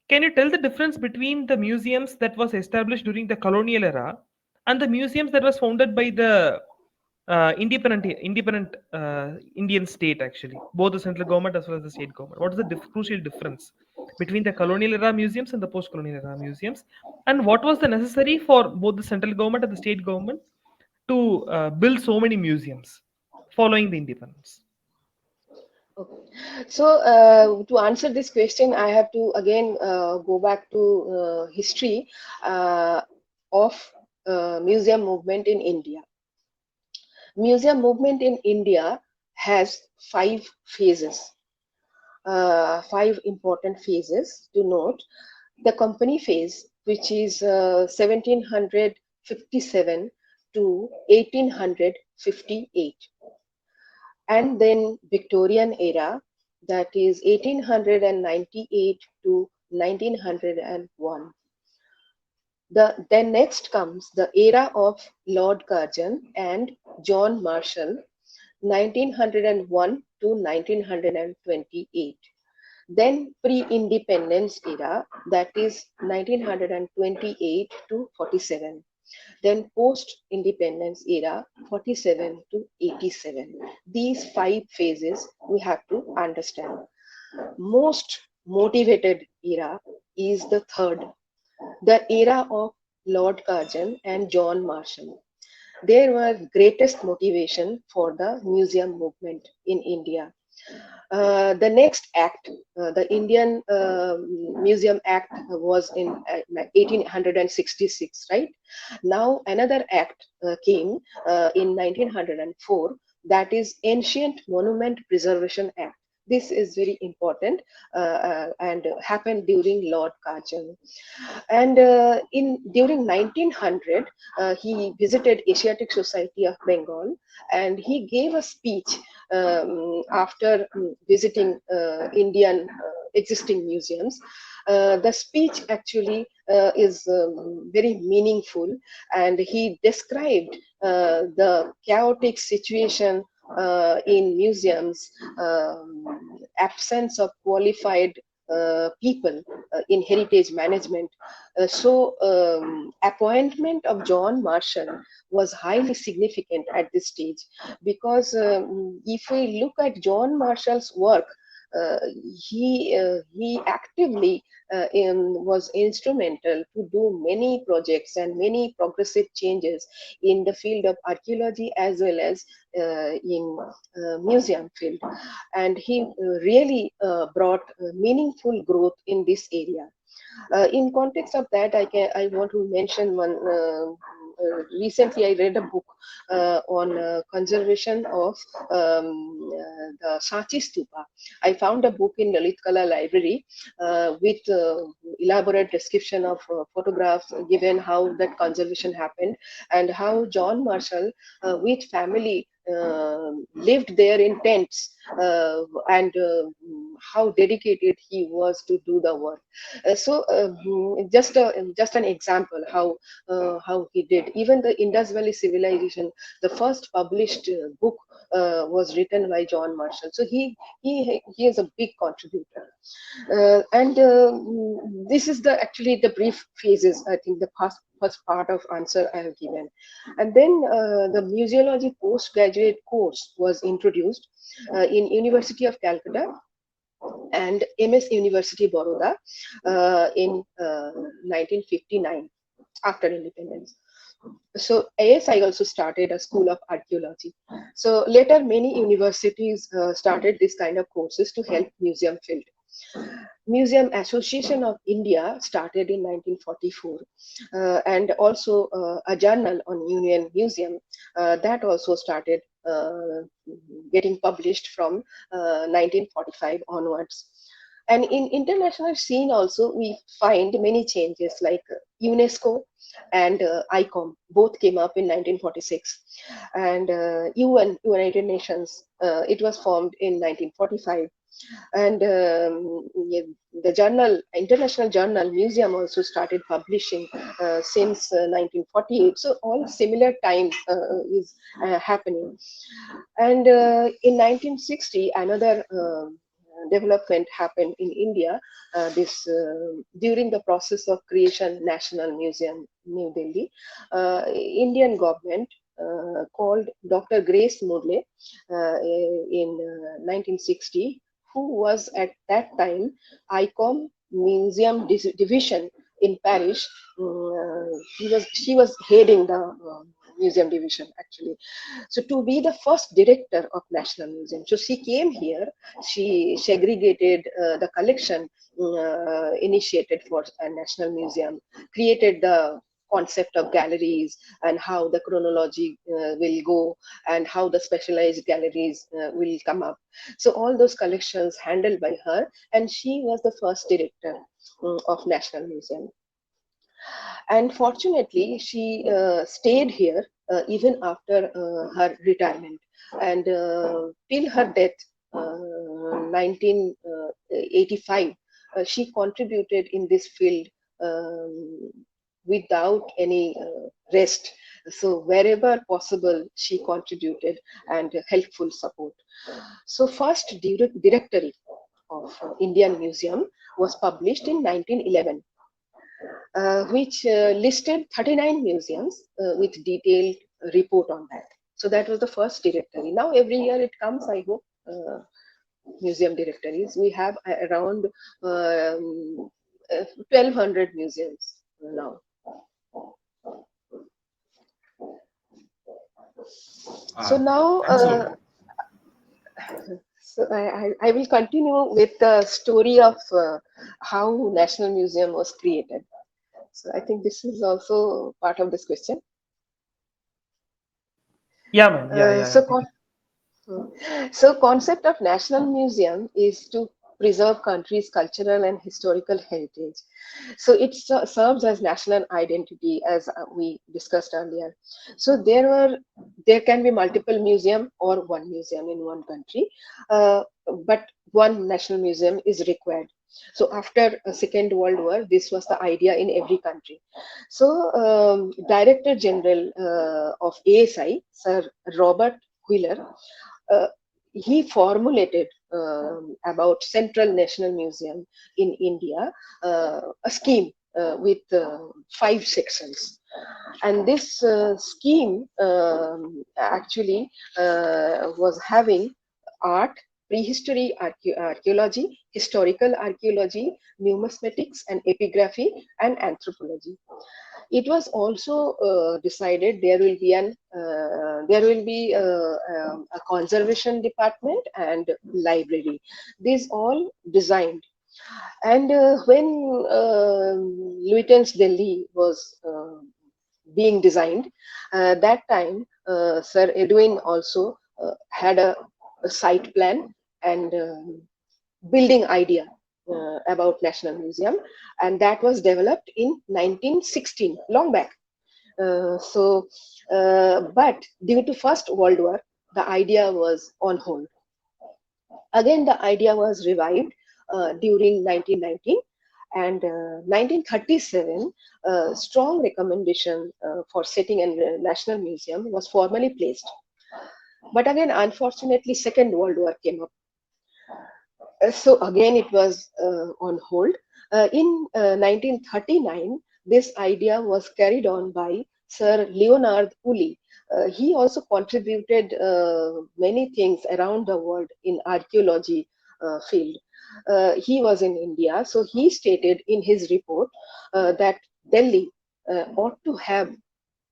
Can you tell the difference between the museums that was established during the colonial era and the museums that was founded by the independent Indian state actually, both the central government as well as the state government? What is the crucial difference between the colonial era museums and the post-colonial era museums, and what was the necessary for both the central government and the state government to build so many museums following the independence? Okay. So, to answer this question, I have to again go back to history of museum movement in India. Museum movement in India has five important phases to note. The company phase, which is 1757 to 1858, and then Victorian era, that is 1898 to 1901. Then next comes the era of Lord Curzon and John Marshall, 1901 to 1928. Then pre-independence era, that is 1928 to 47. Then post-independence era, 47 to 87. These five phases we have to understand. Most motivated era is the third, the era of Lord Curzon and John Marshall. They were greatest motivation for the museum movement in India. The next act, the Indian Museum Act, was in 1866, right? Now another act came in 1904, that is Ancient Monument Preservation Act. This is very important and happened during Lord Curzon. And in during 1900, he visited Asiatic Society of Bengal, and he gave a speech after visiting Indian existing museums. The speech actually is very meaningful, and he described the chaotic situation in museums, absence of qualified people in heritage management. Appointment of John Marshall was highly significant at this stage, because if we look at John Marshall's work, uh, he actively was instrumental to do many projects and many progressive changes in the field of archaeology as well as in museum field, and he really brought meaningful growth in this area. In context of that, I want to mention one. Recently, I read a book on conservation of the Sanchi Stupa. I found a book in Lalit Kala Library with elaborate description of photographs given how that conservation happened, and how John Marshall with family lived there in tents, and how dedicated he was to do the work. Just an example how he did. Even the Indus Valley Civilization, the first published book was written by John Marshall. So he is a big contributor. And this is the actually the brief phases. I think the first part of answer I have given, and then the museology postgraduate course was introduced in University of Calcutta and MS University Baroda in 1959 after independence. So ASI also started a school of archaeology. So later many universities started this kind of courses to help museum field. Museum Association of India started in 1944, and also a journal on Union Museum that also started getting published from 1945 onwards. And in international scene also, we find many changes like UNESCO and ICOM, both came up in 1946. And United Nations, it was formed in 1945. And yeah, the journal, international journal Museum also started publishing since 1948. So all similar time is happening. And in 1960, another development happened in India. This during the process of creation National Museum, New Delhi, Indian government called Dr. Grace Murle in 1960, who was at that time ICOM Museum Division in Paris. She was heading the museum division actually. So to be the first director of National Museum, so she came here. She segregated the collection initiated for a National Museum, created the concept of galleries and how the chronology will go and how the specialized galleries will come up. So all those collections handled by her, and she was the first director of National Museum. And fortunately, she stayed here even after her retirement, and till her death, 1985, she contributed in this field without any rest. So wherever possible, she contributed and helpful support. So first directory of Indian Museum was published in 1911, which listed 39 museums with detailed report on that. So that was the first directory. Now every year it comes, I hope, museum directories. We have around 1200 museums now. So now, Thanks a lot. so I will continue with the story of how National Museum was created. So I think this is also part of this question. Yeah, man. Yeah, Uh, yeah, so, yeah. so concept of National Museum is to preserve country's cultural and historical heritage. So it serves as national identity, as we discussed earlier. So there can be multiple museum or one museum in one country, but one national museum is required. So after Second World War, this was the idea in every country. So Director General of ASI, Sir Robert Wheeler, uh, he formulated about Central National Museum in India, a scheme with 5 sections. And this scheme actually was having art, prehistory archaeology, historical archaeology, numismatics and epigraphy, and anthropology. It was also decided there will be a conservation department and library. These all designed. And when Lutyens Delhi was being designed, that time Sir Edwin also had a site plan and building idea about National Museum, and that was developed in 1916, long back. But due to First World War, the idea was on hold. Again, the idea was revived during 1919, and 1937, strong recommendation for setting a national museum was formally placed. But again, unfortunately, Second World War came up. So again, it was on hold. In 1939, this idea was carried on by Sir Leonard Woolley. He also contributed many things around the world in archaeology field. He was in India, so he stated in his report that Delhi ought to have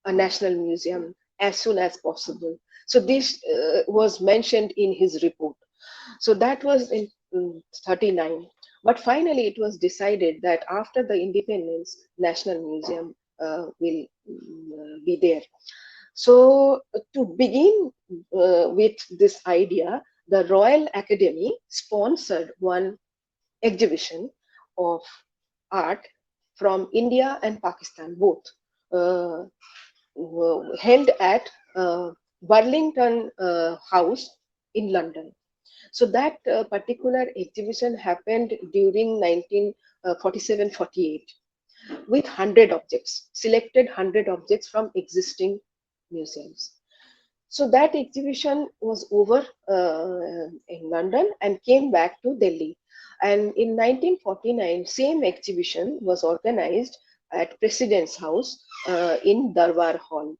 a national museum as soon as possible. So this was mentioned in his report. So that was in 39. But finally, it was decided that after the independence, National Museum will be there. So, to begin with this idea, the Royal Academy sponsored one exhibition of art from India and Pakistan, both uh, held at Burlington House in London. So that particular exhibition happened during 1947-48 with 100 objects, selected 100 objects from existing museums. So that exhibition was over in London and came back to Delhi. And in 1949, same exhibition was organized at President's House in Darbar Hall.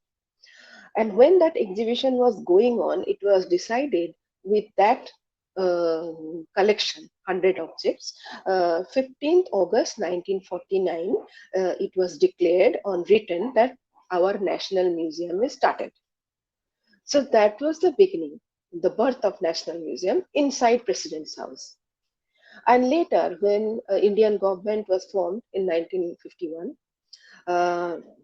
And when that exhibition was going on, it was decided with that uh, collection, 100 objects, 15th August 1949, it was declared on written that our National Museum is started. So that was the beginning, the birth of National Museum inside President's House. And later, when Indian government was formed in 1951,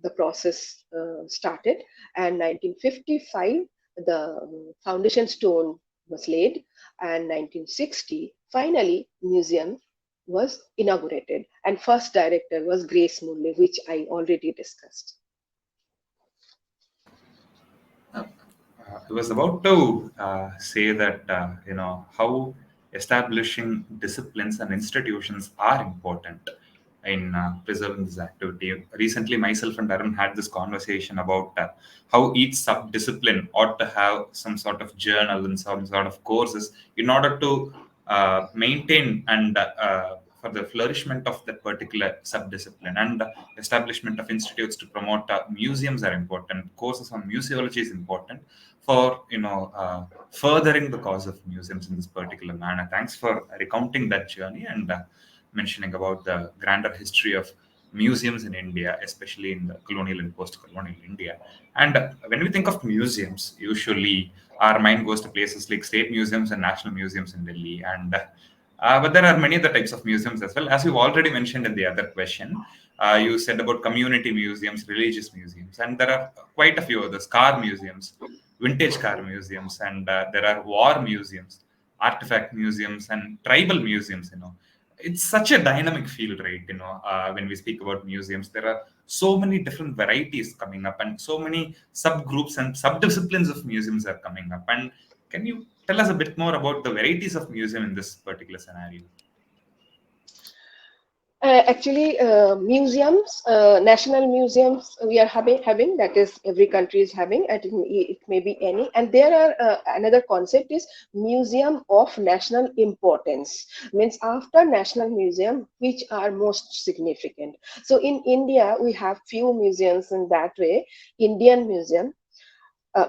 the process started, and 1955 the foundation stone was laid, and 1960 finally museum was inaugurated, and first director was Grace Mulle, which I already discussed. I was about to say that how establishing disciplines and institutions are important in preserving this activity. Recently, myself and Arun had this conversation about how each sub-discipline ought to have some sort of journal and some sort of courses in order to maintain and for the flourishment of that particular sub-discipline, and establishment of institutes to promote museums are important. Courses on museology is important for furthering the cause of museums in this particular manner. Thanks for recounting that journey and mentioning about the grander history of museums in India, especially in the colonial and post-colonial India. And when we think of museums, usually our mind goes to places like state museums and national museums in Delhi. And but there are many other types of museums as well. As you've already mentioned in the other question, you said about community museums, religious museums, and there are quite a few others, car museums, vintage car museums, and there are war museums, artifact museums, and tribal museums. It's such a dynamic field, right? When we speak about museums, there are so many different varieties coming up, and so many subgroups and subdisciplines of museums are coming up. And can you tell us a bit more about the varieties of museum in this particular scenario? Actually, museums, national museums, we are having that is every country is having. It may be any, and there are another concept is museum of national importance. Means after national museum, which are most significant. So in India, we have few museums in that way. Indian Museum,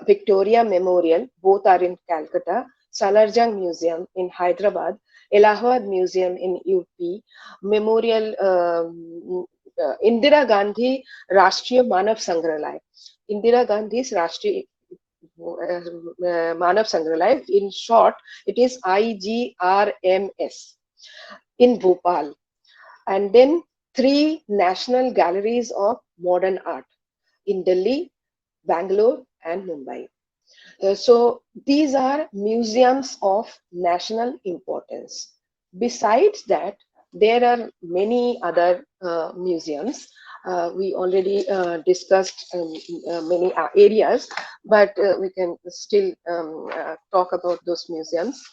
Victoria Memorial, both are in Calcutta, Salarjung Museum in Hyderabad, Allahabad Museum in UP, Memorial Indira Gandhi Rashtriya Manav Sangrahalaya. Indira Gandhi's Rashtriya Manav Sangrahalaya, in short, it is IGRMS in Bhopal. And then three national galleries of modern art in Delhi, Bangalore, and Mumbai. So these are museums of national importance. Besides that, there are many other museums. We already discussed many areas, but we can still talk about those museums.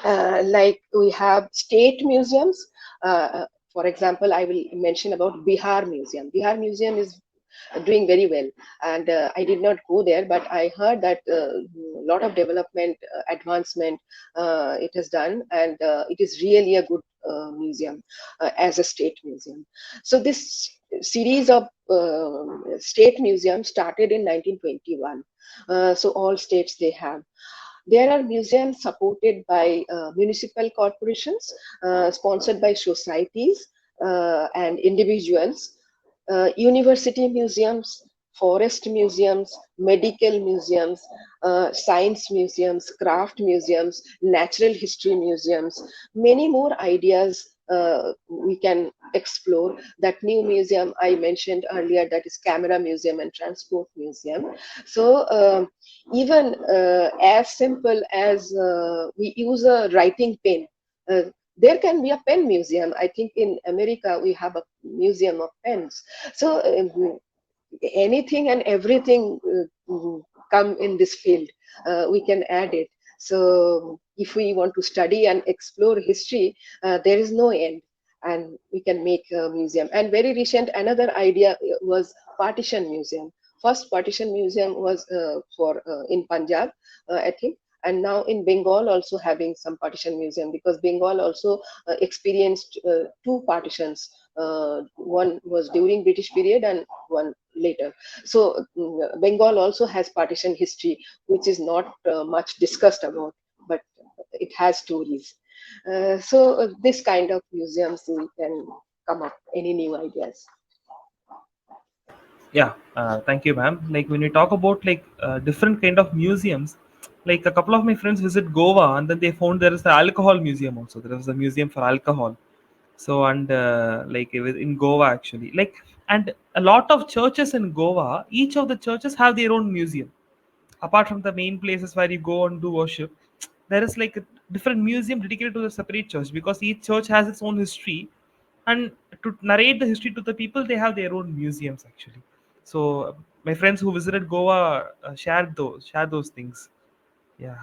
Like we have state museums. For example, I will mention about Bihar Museum. Bihar Museum is doing very well, and I did not go there, but I heard that a lot of development, advancement it has done, and it is really a good museum as a state museum. So this series of state museums started in 1921. So all states they have. There are museums supported by municipal corporations, sponsored by societies and individuals, university museums, forest museums, medical museums, science museums, craft museums, natural history museums, many more ideas we can explore. That new museum I mentioned earlier, that is Camera Museum and Transport Museum. So even as simple as we use a writing pen, uh, there can be a pen museum. I think in America we have a museum of pens. So anything and everything come in this field, we can add it. So if we want to study and explore history, there is no end, and we can make a museum. And very recent another idea was partition museum. First partition museum was for in Punjab, I think, and now in Bengal also having some partition museum, because Bengal also experienced two partitions. One was during British period and one later. So Bengal also has partition history, which is not much discussed about, but it has stories. So this kind of museums we can come up any new ideas. Yeah, thank you, ma'am. Like when you talk about like different kind of museums, like a couple of my friends visit Goa, and then they found there is the alcohol museum also. There was a museum for alcohol. So and like it was in Goa actually, like, and a lot of churches in Goa, each of the churches have their own museum. Apart from the main places where you go and do worship, there is like a different museum dedicated to the separate church, because each church has its own history, and to narrate the history to the people, they have their own museums actually. So my friends who visited Goa share those things. Yeah.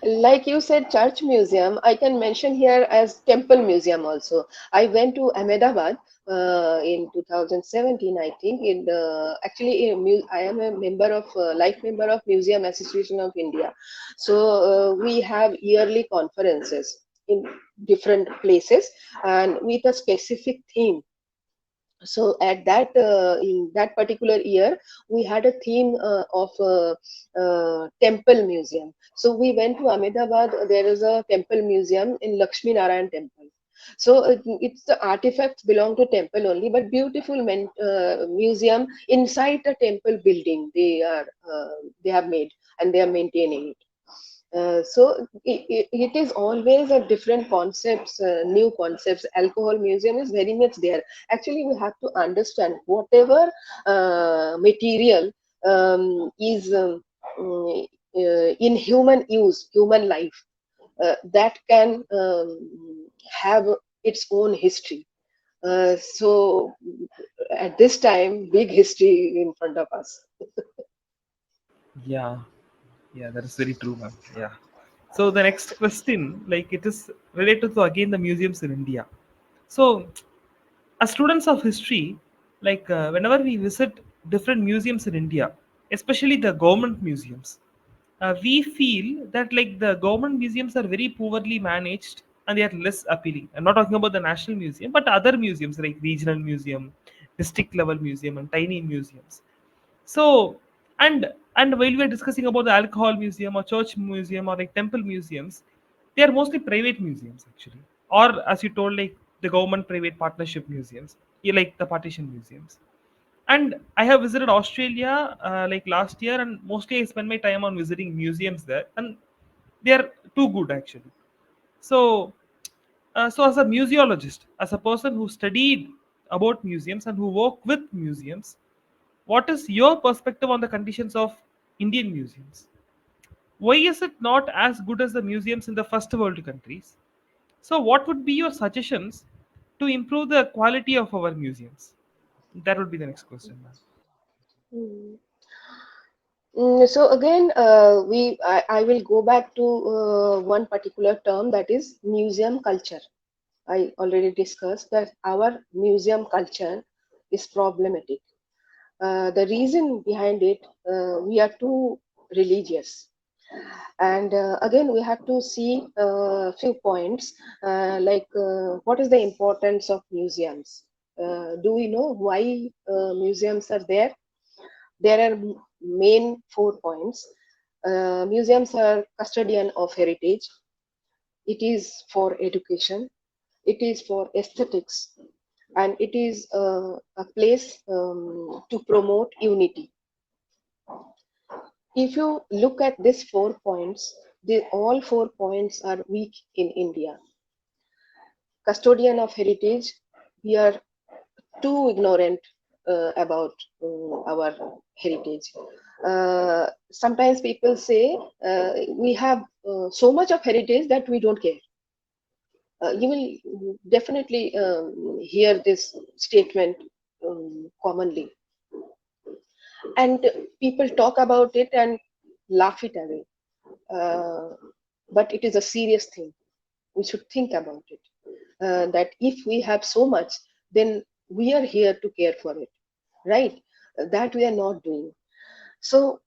Like you said, church museum, I can mention here as temple museum also. I went to Ahmedabad in 2017, I think. In the actually, I am a member of life member of Museum Association of India. So we have yearly conferences in different places and with a specific theme. So at that in that particular year we had a theme of temple museum. So we went to Ahmedabad. There is a temple museum in Lakshmi Narayan temple. So it's the artifacts belong to temple only, but beautiful museum inside the temple building they have made, and they are maintaining it. So it is always a different concepts, new concepts. Alcohol museum is very much there. Actually, we have to understand whatever material is in human use, human life, that can have its own history. So at this time, big history in front of us. Yeah, yeah, that is very true, ma'am. Yeah. So the next question, like it is related to again the museums in India. So as students of history, like whenever we visit different museums in India, especially the government museums, we feel that like the government museums are very poorly managed and they are less appealing. I'm not talking about the national museum, but other museums like regional museum, district level museum, and tiny museums. So and while we are discussing about the alcohol museum or church museum or like temple museums, they are mostly private museums actually, or as you told, like the government private partnership museums, like the partition museums. And I have visited Australia like last year, and mostly I spend my time on visiting museums there, and they are too good actually. So so as a museologist, as a person who studied about museums and who work with museums, what is your perspective on the conditions of Indian museums? Why is it not as good as the museums in the first world countries? So, what would be your suggestions to improve the quality of our museums? That would be the next question, ma'am. Mm. So again, I will go back to one particular term, that is museum culture. I already discussed that our museum culture is problematic. The reason behind it, we are too religious. And again, we have to see a few points, like what is the importance of museums? Do we know why museums are there? There are main 4 points. Museums are custodian of heritage. It is for education. It is for aesthetics. and it is a place to promote unity. If you look at these 4 points, all 4 points are weak in India. Custodian of heritage, we are too ignorant about our heritage. Sometimes people say we have so much of heritage that we don't care. You will definitely hear this statement commonly, and people talk about it and laugh it away. Uh, but it is a serious thing. We should think about it. That if we have so much, then we are here to care for it, right? That we are not doing. So,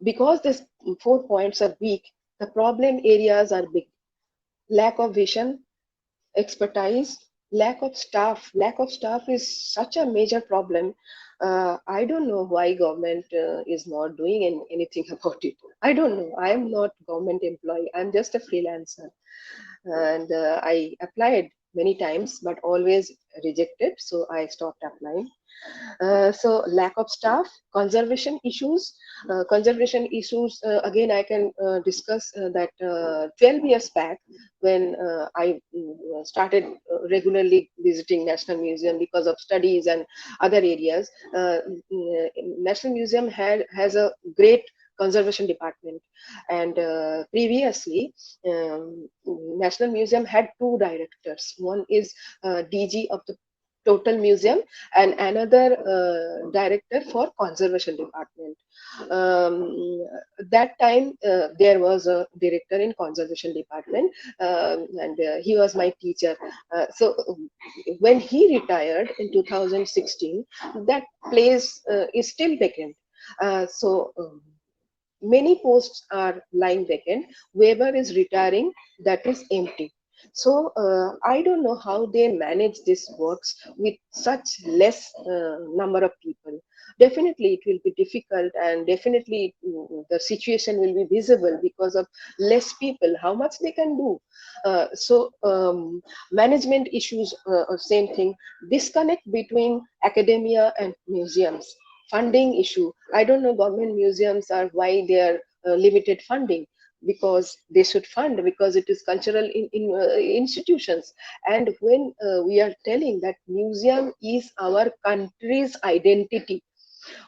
because these 4 points are weak, the problem areas are big: lack of vision, expertise, lack of staff. Lack of staff is such a major problem. I don't know why government is not doing anything about it. I don't know. I am not government employee. I'm just a freelancer, and I applied many times, but always rejected. So I stopped applying. So lack of staff, conservation issues. Again, I can discuss that 12 years back, when I started regularly visiting National Museum because of studies and other areas. National Museum has a great conservation department, and previously National Museum had two directors. One is DG of the total museum, and another director for conservation department. um, that time there was a director in conservation department, and he was my teacher. So when he retired in 2016, that place is still vacant. So many posts are lying vacant. Weber is retiring, that is empty. So I don't know how they manage this works with such less number of people. Definitely, it will be difficult, and definitely the situation will be visible because of less people. How much they can do? Management issues, same thing. Disconnect between academia and museums. Funding issue. I don't know government museums are why they are limited funding, because they should fund, because it is cultural institutions. And when we are telling that museum is our country's identity,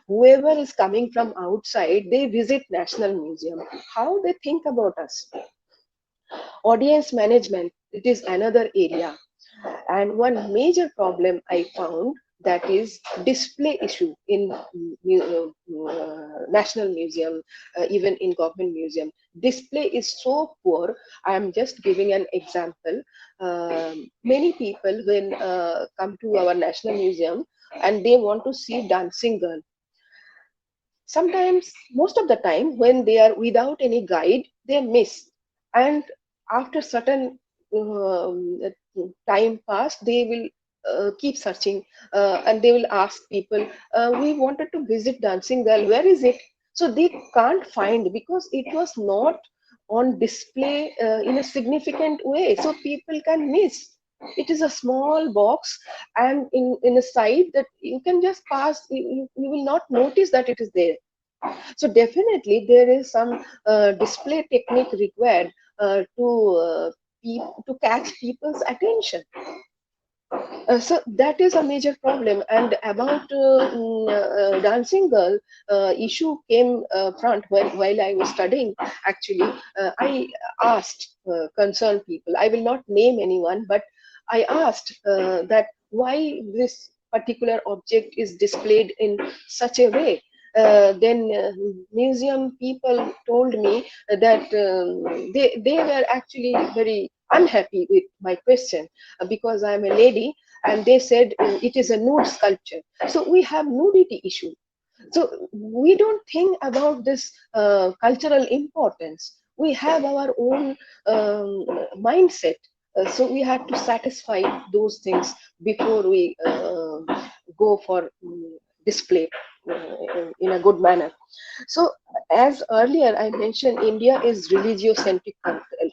whoever is coming from outside, they visit National Museum. How they think about us? Audience management, it is another area. And one major problem I found, that is display issue in National Museum, even in government museum. Display is so poor. I am just giving an example. Many people when come to our National Museum and they want to see dancing girl, sometimes, most of the time, when they are without any guide, they miss. And after certain time passed, they will keep searching, and they will ask people, we wanted to visit dancing girl, where is it? So they can't find, because it was not on display in a significant way, so people can miss. It is a small box, and in a side that you can just pass, you will not notice that it is there. So definitely there is some display technique required to catch people's attention. So that is a major problem. And about dancing girl, issue came front while I was studying. Actually, I asked concerned people. I will not name anyone, but I asked that why this particular object is displayed in such a way. Then museum people told me that they were actually very unhappy with my question, because I'm a lady, and they said it is a nude sculpture. So we have nudity issue. So we don't think about this cultural importance. We have our own mindset. So we have to satisfy those things before we go for display in a good manner. So, as earlier I mentioned, India is religiocentric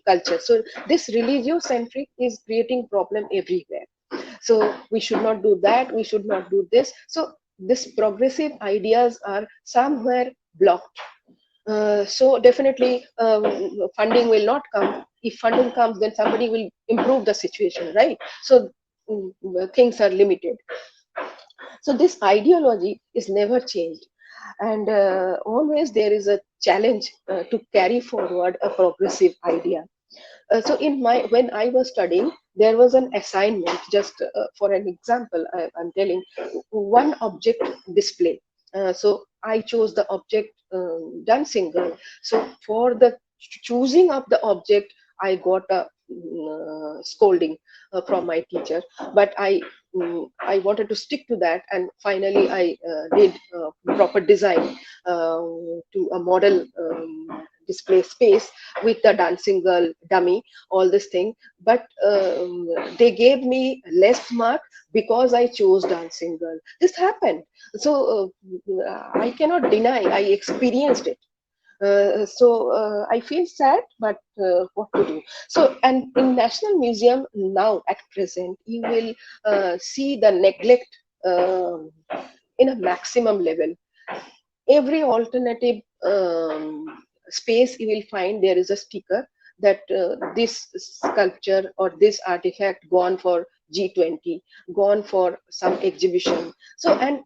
culture. So this religiocentric is creating problem everywhere. So we should not do that, we should not do this. So this progressive ideas are somewhere blocked. So definitely funding will not come. If funding comes, then somebody will improve the situation, right? So things are limited. So this ideology is never changed, and always there is a challenge to carry forward a progressive idea. So in my when I was studying, there was an assignment. Just for an example, I'm telling one object display. So I chose the object dancing girl. So for the choosing of the object, I got a scolding from my teacher. But I wanted to stick to that, and finally I did proper design to a model display space with the dancing girl dummy, all this thing. But they gave me less mark because I chose dancing girl. This happened. So I cannot deny I experienced it. So I feel sad, but what to do? So, and in National Museum now at present, you will see the neglect in a maximum level. Every alternative space you will find there is a sticker that this sculpture or this artifact gone for G20, gone for some exhibition. So, and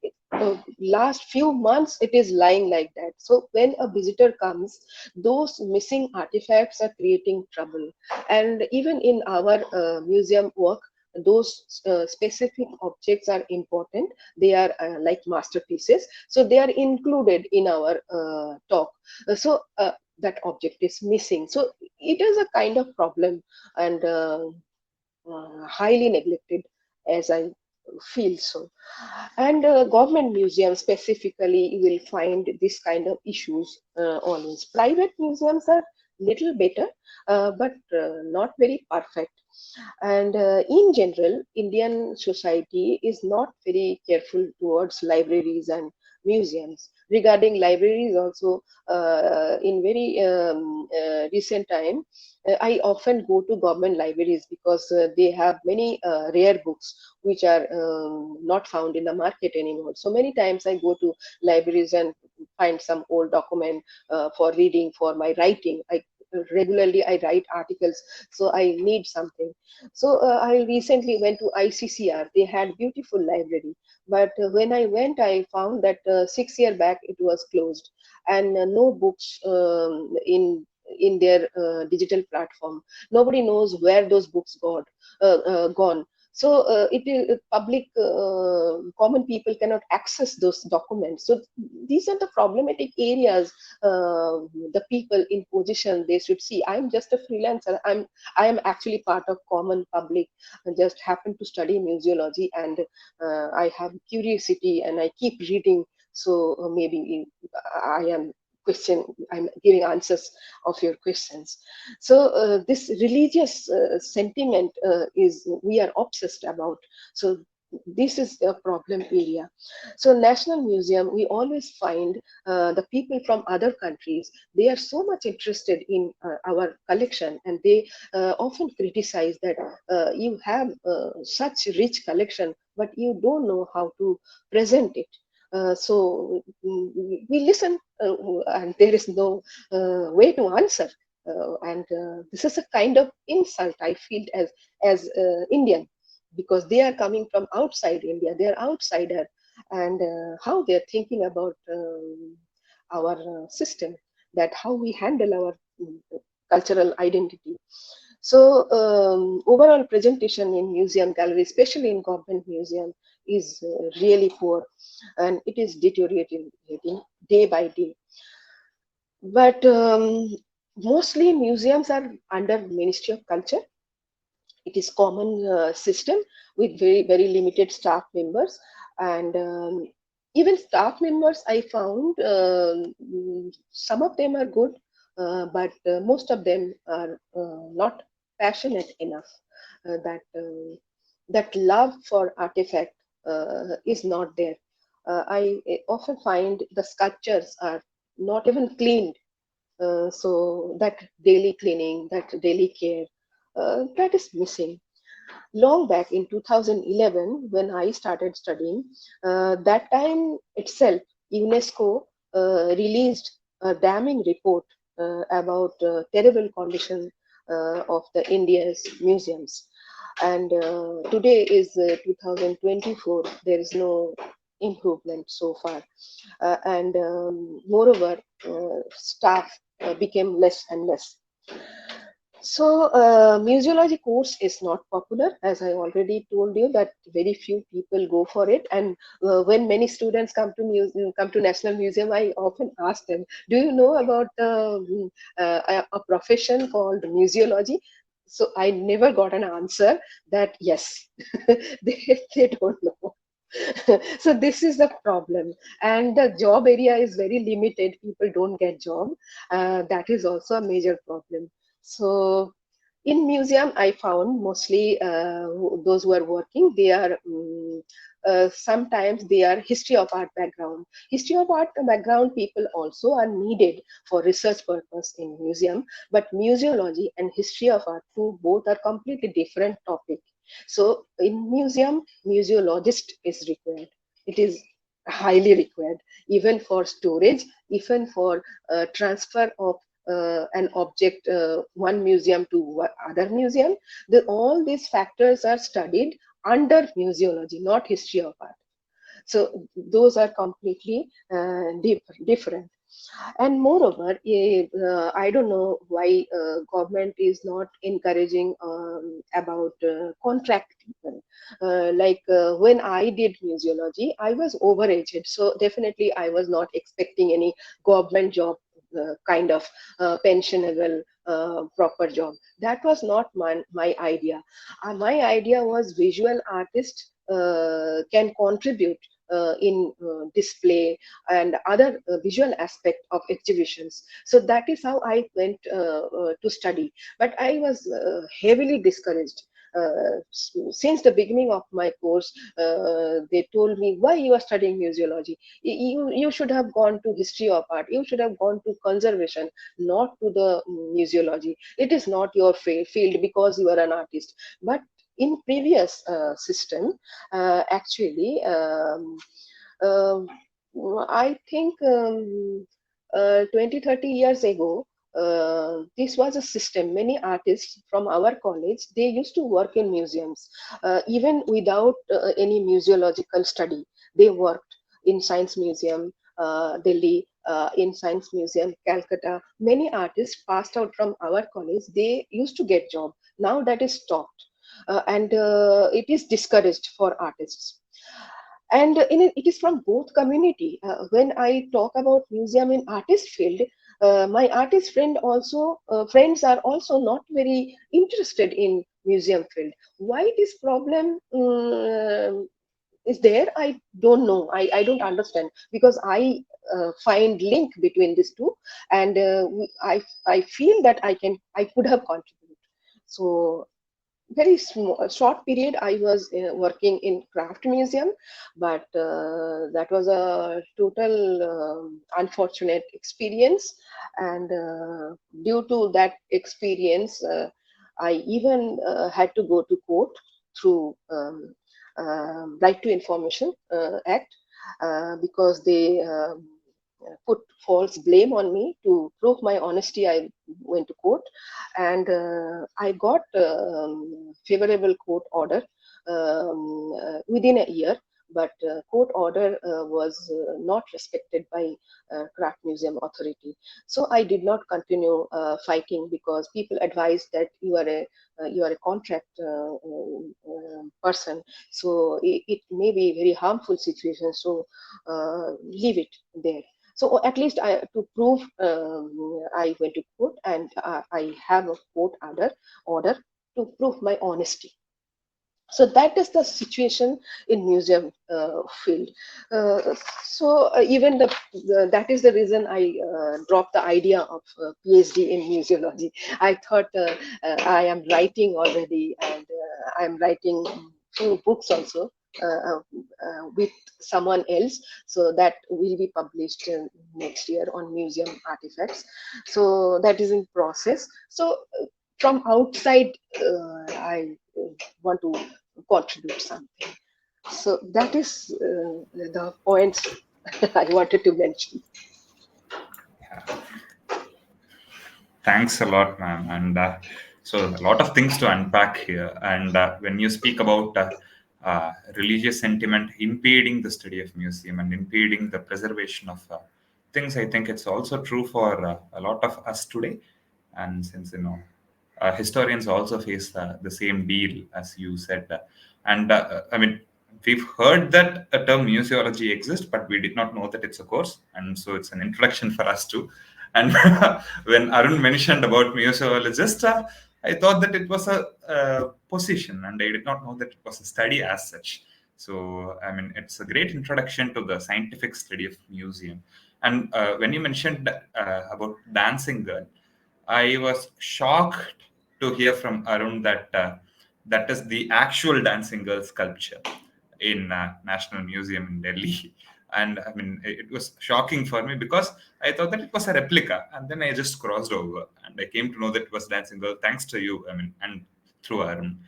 last few months it is lying like that. So when a visitor comes, those missing artifacts are creating trouble. And even in our museum work, those specific objects are important. They are like masterpieces, so they are included in our talk. So that object is missing, so it is a kind of problem, and highly neglected, as I feel so. And government museums specifically, you will find this kind of issues always. Private museums are little better, but not very perfect. And in general, Indian society is not very careful towards libraries and museums. Regarding libraries also, in very recent time, I often go to government libraries because they have many rare books which are not found in the market anymore. So many times I go to libraries and find some old document for reading for my writing. I regularly I write articles, so I need something. So I recently went to ICCR. They had beautiful library, but when I went, I found that 6 years back it was closed, and no books in their digital platform. Nobody knows where those books gone. So it is public, common people cannot access those documents. So these are the problematic areas. The people in position, they should see. I'm just a freelancer. I am actually part of common public. I just happen to study museology, and I have curiosity, and I keep reading. So maybe I am question. I'm giving answers of your questions. So this religious sentiment is we are obsessed about. So this is a problem area. So National Museum, we always find the people from other countries, they are so much interested in our collection, and they often criticize that you have such rich collection, but you don't know how to present it. So we listen, and there is no way to answer. And this is a kind of insult I feel as Indian, because they are coming from outside India. They are outsider, and how they are thinking about our system, that how we handle our cultural identity. So overall presentation in museum gallery, especially in government museum, is really poor, and it is deteriorating day by day. But mostly museums are under Ministry of Culture. It is common system with very limited staff members, and even staff members I found some of them are good, but most of them are not passionate enough. That love for artifact is not there. I often find the sculptures are not even cleaned. So that daily cleaning, that daily care, that is missing. long back in 2011, when I started studying, that time itself, UNESCO released a damning report about terrible condition of the India's museums. And today is 2024. There is no improvement so far, and moreover, staff became less and less. So, museology course is not popular, as I already told you that very few people go for it. And when many students come to National Museum, I often ask them, "Do you know about a profession called museology?" So I never got an answer that yes, they don't know. So this is the problem, and the job area is very limited. People don't get job. That is also a major problem. So in museum, I found mostly those who are working, they are sometimes they are history of art background. History of art background people also are needed for research purpose in museum, but museology and history of art too, both are completely different topic. So in museum, museologist is required. It is highly required, even for storage, even for transfer of an object, one museum to other museum. All these factors are studied under museology, not history of art. So those are completely different. And moreover, I don't know why government is not encouraging about contract people. Like when I did museology, I was overaged, so definitely I was not expecting any government job. Kind of pensionable proper job, that was not my idea. My idea was visual artist can contribute in display and other visual aspect of exhibitions. So that is how I went to study. But I was heavily discouraged. Since the beginning of my course, they told me, why you are studying museology? You should have gone to history of art. You should have gone to conservation, not to the museology. It is not your field because you are an artist. But in previous system, actually, um, I think 20, 30 years ago, this was a system. Many artists from our college, they used to work in museums, even without any museological study. They worked in Science Museum, Delhi, in Science Museum, Calcutta. Many artists passed out from our college. They used to get job. Now that is stopped, and it is discouraged for artists. And it is from both community. When I talk about museum in artist field, my artist friends are also not very interested in museum field. Why this problem is there, I don't know. I don't understand, because I find link between these two, and I feel that I could have contributed. So very small short period I was working in craft museum, but that was a total unfortunate experience. And due to that experience, I even had to go to court through right to information act, because they put false blame on me. To prove my honesty, I went to court, and I got favorable court order within a year. But court order was not respected by Craft Museum Authority. So I did not continue fighting, because people advised that you are a contract person, so it may be very harmful situation. So leave it there. So at least to prove, I went to court, and I have a court order to prove my honesty. So that is the situation in museum field. Even that is the reason I dropped the idea of PhD in museology. I thought I am writing already, and I am writing few books also with someone else, so that will be published next year on museum artifacts. So that is in process. So from outside, I want to contribute something. So that is the points I wanted to mention. Yeah. Thanks a lot, ma'am. And so, a lot of things to unpack here. And when you speak about religious sentiment impeding the study of museum and impeding the preservation of things, I think it's also true for a lot of us today. And since historians also face the same deal as you said, and I mean, we've heard that a term museology exists, but we did not know that it's a course, and so it's an introduction for us too. And when Arun mentioned about museologist, I thought that it was a position, and I did not know that it was a study as such. So, I mean, it's a great introduction to the scientific study of museum. And when you mentioned about dancing girl, I was shocked to hear from Arun that that is the actual dancing girl sculpture in National Museum in Delhi. And I mean, it was shocking for me because I thought that it was a replica, and then I just crossed over and I came to know that it was dancing girl thanks to you. I mean, and through Arun.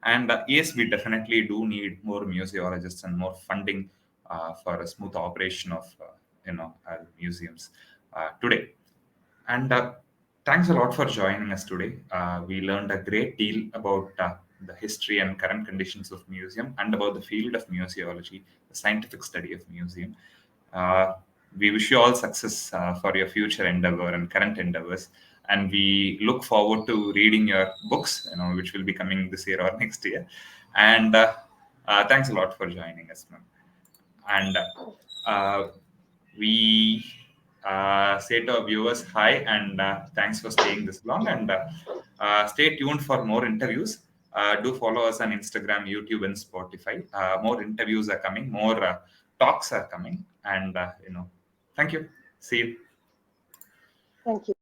And yes, we definitely do need more museologists and more funding for a smooth operation of our museums today. And thanks a lot for joining us today. We learned a great deal about the history and current conditions of museum and about the field of museology, the scientific study of museum. Uh, we wish you all success for your future endeavor and current endeavors. And we look forward to reading your books, which will be coming this year or next year. And thanks a lot for joining us, ma'am. And uh, we say to our viewers hi, and thanks for staying this long, and stay tuned for more interviews. Do follow us on Instagram, YouTube, and Spotify. More interviews are coming, more talks are coming, and thank you. See you. Thank you.